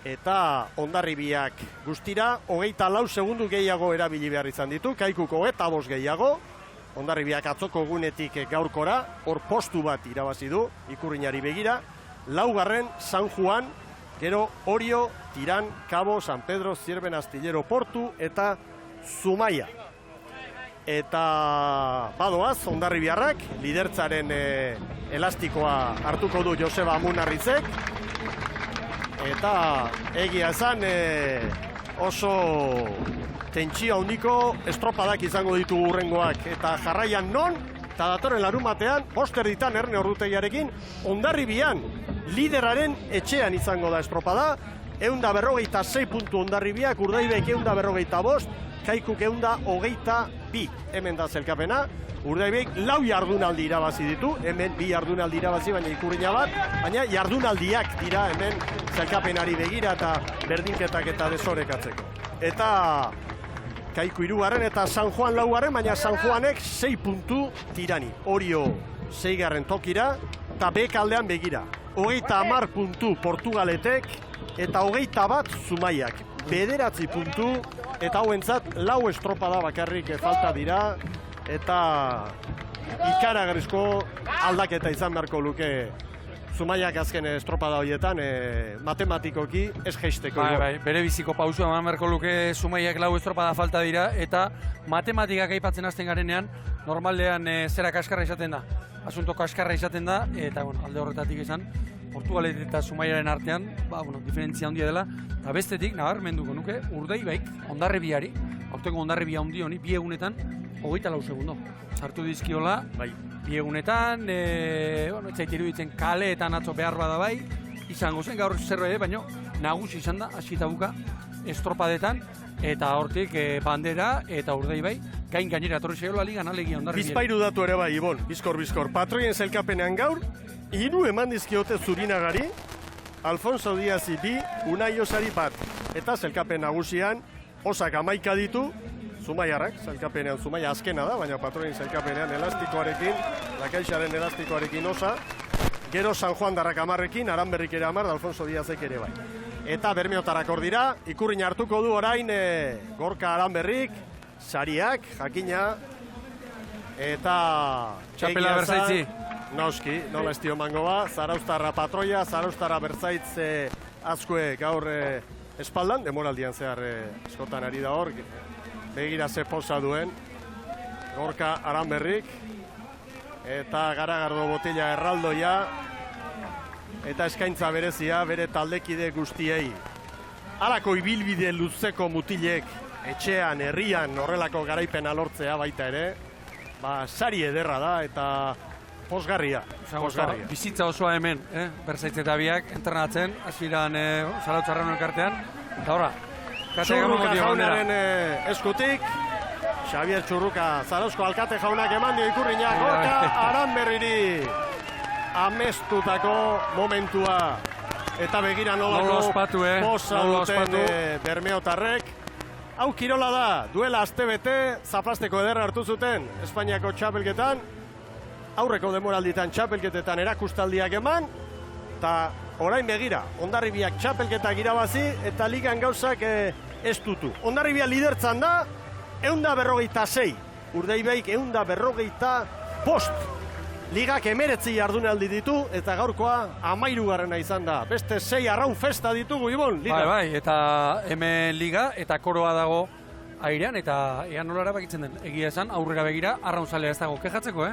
eta Hondarribiak guztira, 24 segundu gehiago erabili behar izan ditu, Kaikuko 25 gehiago, Hondarribiak atzoko egunetik gaurkora, hor postu bat irabazi du, Ikurrinari begira, 4 San Juan, gero Orio, Tiran, Kabo, San Pedro, Zierben, Astillero, Portu eta Zumaia. Eta badoaz, Hondarribiarrak, lidertzaren elastikoa hartuko du Joseba Amunarrizek, eta egia esan oso tentsio handiko estropadak izango ditu urrengoak, eta jarraian non, eta datorren larumatean, bosterditan Erne Ordutegiarekin, Hondarribian lideraren etxean izango da estropada, 146 puntu Hondarribiak, Urdaibaik 145, Kaikuk 122, hemen da zelkapena, Urdaibaik 4 jardunaldi irabazi ditu, hemen 2 jardunaldi irabazi, baina Ikurrina bat, baina jardunaldiak dira hemen zelkapenari begira eta berdinketak eta desorekatzeko. Eta Kaiku 3 eta San Juan 4, baina San Juanek 6 puntu Tirani. Orio 6 tokira, eta bekaldean begira. 30 puntu Portugaletek, eta 21 Zumaiak. 9 puntu, eta hauentzat 4 estropada bakarrik falta dira, eta ikaragarrizko aldaketa izan beharko luke Zumaiak azken estropada horietan matematikoki ez jeisteko. Bai, bere biziko pausua eman beharko luke Zumaiak 4 estropada falta dira, eta matematikak aipatzen hasten garenean, normalean zera kaskarra izaten da, asunto kaskarra izaten da, eta alde horretatik izan, Portugalet eta Zumaiaren artean, diferentzia handia dela, eta bestetik, nabarmenduko nuke, Urdaibaik, Hondarribiari, aurteko Hondarribia handi honi, 2 egunetan, 24 segundo. Sartu dizkiola, bi egunetan, ez zait iruditzen kaleetan atzo behar bada bai, izango zen gaur zerbait, baina nagusi izan da, hasita buka, estropadetan, eta hortik bandera eta Urdaibai, gainera etorri zaiola ligan alegia Hondarribiari. Bizpairu datu ere bai, Ibon, bizkor. Patroien zelkapenean gaur, 3 eman dizkiote Zurinagari, Alfonso Diazi 2, Unai Osari 1, eta zelkapen nagusian, Osak 11 ditu, Zumaiarrak, zelkapenean Zumaia azkena da, baina patroien zelkapenean elastikoarekin, Lakaixaren elastikoarekin Osa, gero San Juan darrak 10ekin, Aranberrik ere 10, Alfonso Diazek ere bai. Eta Bermeotarrak hor dira, Ikurrin hartuko du orain Gorka Aranberrik, Sariak, jakina, eta Txapela Berzaitzi. Noski, nola estio mango ba, Zarauztarra patroia, Zarauztarra Bertzaitz azkue gaur espaldan, demoraldian zehar eskotan ari da hor, begira ze posa duen, Gorka Aranberrik, eta Garagardo Botella erraldoia, eta eskaintza berezia bere taldekide guztiei. Halako ibilbide luzeko mutilek etxean, herrian horrelako garaipena lortzea baita ere, sari ederra da eta posgarria. Bizitza osoa hemen, Berzaitz eta biak, entrenatzen, hasieran Zarautzarren elkartean, eta horra, Txurruka jaunaren eskutik, Xavier Txurruka, Zarauzko alkate jaunak eman dio Ikurrinak, Gorka Aranberriri amestutako momentua, eta begira nolako posa duten Bermeotarrek. Hau kirola da, duela astebete, zaplasteko ederra hartu zuten Espainiako txapelketan, aurreko demoralditan txapelketetan erakustaldiak eman, eta orain begira, Hondarribiak txapelketak irabazi eta ligan gauzak ez dutu. Hondarribia lidertzan da, 146, Urdaibaik 145, ligak 19 jardunaldi ditu, eta gaurkoa 13garrena izan da. Beste 6 arraun festa ditugu, Ibon, liga. Bai, eta hemen liga, eta koroa dago airean, eta ean nola erabakitzen den. Egia esan, aurrera begira, arraunzalea ez dago kejatzeko,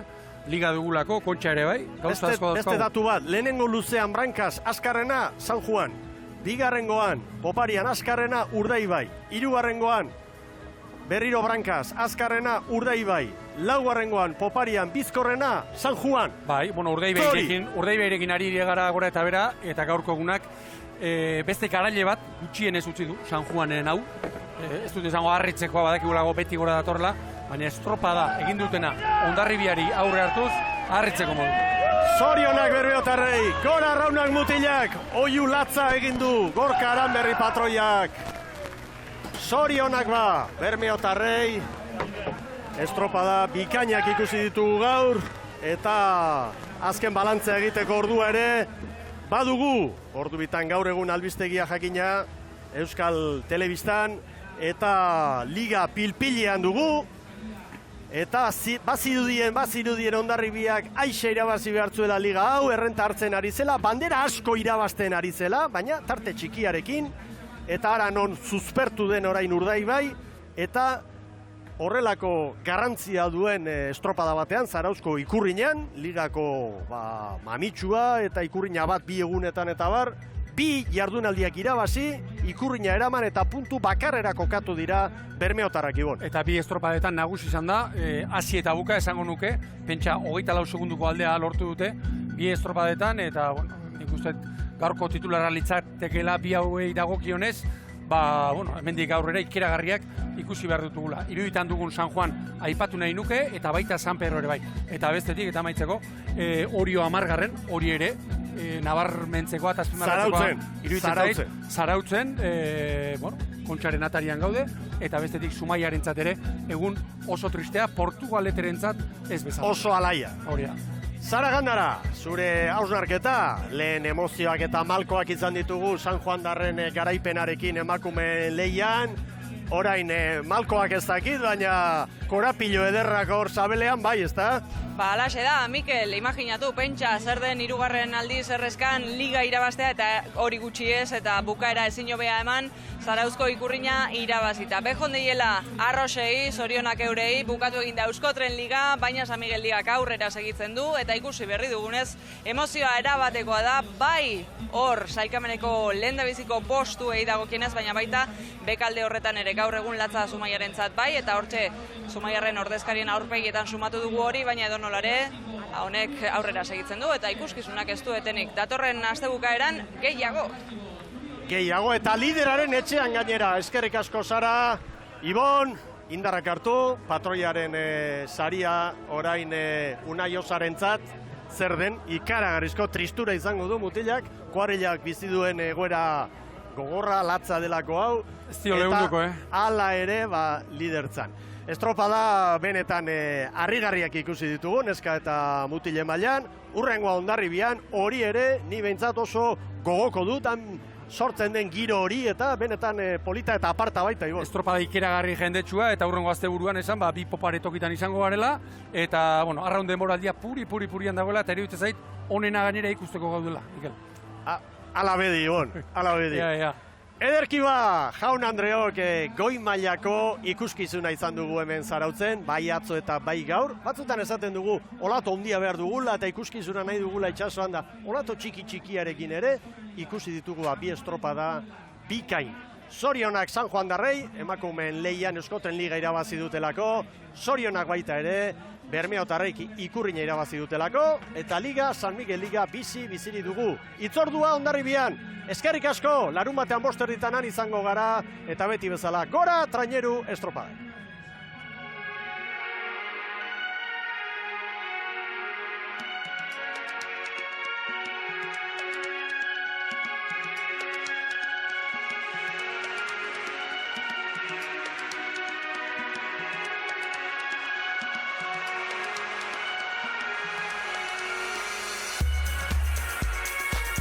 liga dugulako, Kontxa ere bai, gauza asko Beste datu bat, lehenengo luzean Brankaz azkarrena San Juan, bigarrengoan Poparian azkarrena Urdaibai, hirugarrengoan berriro Brankaz azkarrena Urdaibai, laugarrengoan Poparian bizkorrena San Juan. Bai, bueno, Urdaiberekin ari gara gora eta bera, eta gaurko egunak beste garaile bat gutxien ez utzi du San Juanen hau. Ez dut izango harritzekoa badakigulago beti gora datorla, baina estropada egin dutena Hondarribiari aurre hartuz, harritzeko modu. Zorionak Bermeotarrei, gora Arraunak mutilak, oiu latza egin du, Gorka Aranberri patroiak. Zorionak ba, Bermeotarrei, estropada bikainak ikusi ditugu gaur, eta azken balantzea egiteko ordua ere, badugu, ordu bitan gaur egun albistegia jakina, Euskal Telebistan, eta liga pilpilean dugu, eta bazirudien Hondarribiak aixe irabazi behartzuela liga hau, errenta hartzen ari zela, bandera asko irabazten ari zela, baina tarte txikiarekin, eta ara non suspertu den orain Urdaibai, eta horrelako garrantzia duen estropada batean, Zarauzko Ikurriñan, ligako mamitsua eta Ikurriña bat bi egunetan eta bar, bi jardunaldiak irabazi, Ikurriña eraman eta puntu bakarrera kokatu dira Bermeotarrak ibon. Eta bi estropadetan nagusi izan da, hasi eta buka esango nuke, pentsa 24 segunduko aldea lortu dute, bi estropadetan, eta bueno, nik uste gaurko titularra litzatekeela bi hauei dagokionez, hemendik aurrera ikeragarriak ikusi behar dutugula. Iruditan dugun San Juan aipatu nahi nuke, eta baita San Pedro ere bai. Eta bestetik, eta amaitzeko, Orio 10garren, hori ere, nabarmentzekoa eta azpimarratzekoa. Zarautzen, Kontxaren atarian gaude, eta bestetik Zumaiarentzat ere, egun oso tristea, Portugaleterentzat ez bezala. Oso alaia. Hori da. Zara Gandara, zure hausnarketa, lehen emozioak eta malkoak izan ditugu San Juan darren garaipenarekin emakumeen lehian, orain malkoak ez dakit, baina korapilo ederrak hor zabelean bai, ez da? Ba, alaxe da, Mikel, imaginatu, pentsa, zer den hirugarren aldiz errezkan liga irabaztea eta hori gutxi ez, eta bukaera ezin hobea eman, Zarauzko Ikurriña irabazita. Behon deiela arrosei, zorionak eurei, bukatu egin da Euskotren liga, baina San Miguel ligak aurrera segitzen du, eta ikusi berri dugunez, emozioa erabatekoa da, bai hor, sailkameneko lehendabiziko postuei dagokienez, baina baita bekalde horretan ere gaur egun latza Zumaiarentzat bai, eta hortxe Zumaiarren ordezkarien aurpegietan sumatu dugu hori, baina edonolare, honek aurrera segitzen du, eta ikuskizunak ez du etenik. Datorren astebukaeran gehiago. Gehiago eta lideraren etxean gainera, eskerrik asko Sara, Ibon, indarrak hartu, patroiaren saria orain Unai Osarentzat, zer den, ikaragarrizko tristura izango du mutilak, kuarrilak bizi duen egoera gogorra, latza delako hau, eta hala ere lidertzan. Estropada benetan harrigarriak ikusi ditugu, neska eta mutile mailan, hurrengoa Hondarribian, hori ere, ni behintzat oso gogoko dut, sortzen den giro hori eta benetan polita eta aparta baita. Estropada ikeragarri jendetsua eta hurrengo asteburuan esan, bi poparetokitan izango garela, eta arraun denboraldia purian dagoela, eta iruditzen zait, onena gainera ikusteko gaudela, Mikel. Ala bedi, Ibon, ala bedi. Ederki ba, Jaun Andreok goi mailako ikuskizuna izan dugu hemen Zarautzen, bai atzo eta bai gaur. Batzutan esaten dugu, olato handia behar dugula eta ikuskizuna nahi dugula itxasoan da. Olato txikiarekin ere, ikusi ditugu bi estropada bikain. Zorionak San Juan darrei, emakumeen lehian Euskotren liga irabazi dutelako, zorionak baita ere, Bermeotarrek Ikurriña irabazi dutelako, eta liga, San Miguel liga biziri dugu. Itzordua Hondarribian, eskerrik asko, larun batean 5 erditanan izango gara, eta beti bezala, gora traineru estropada.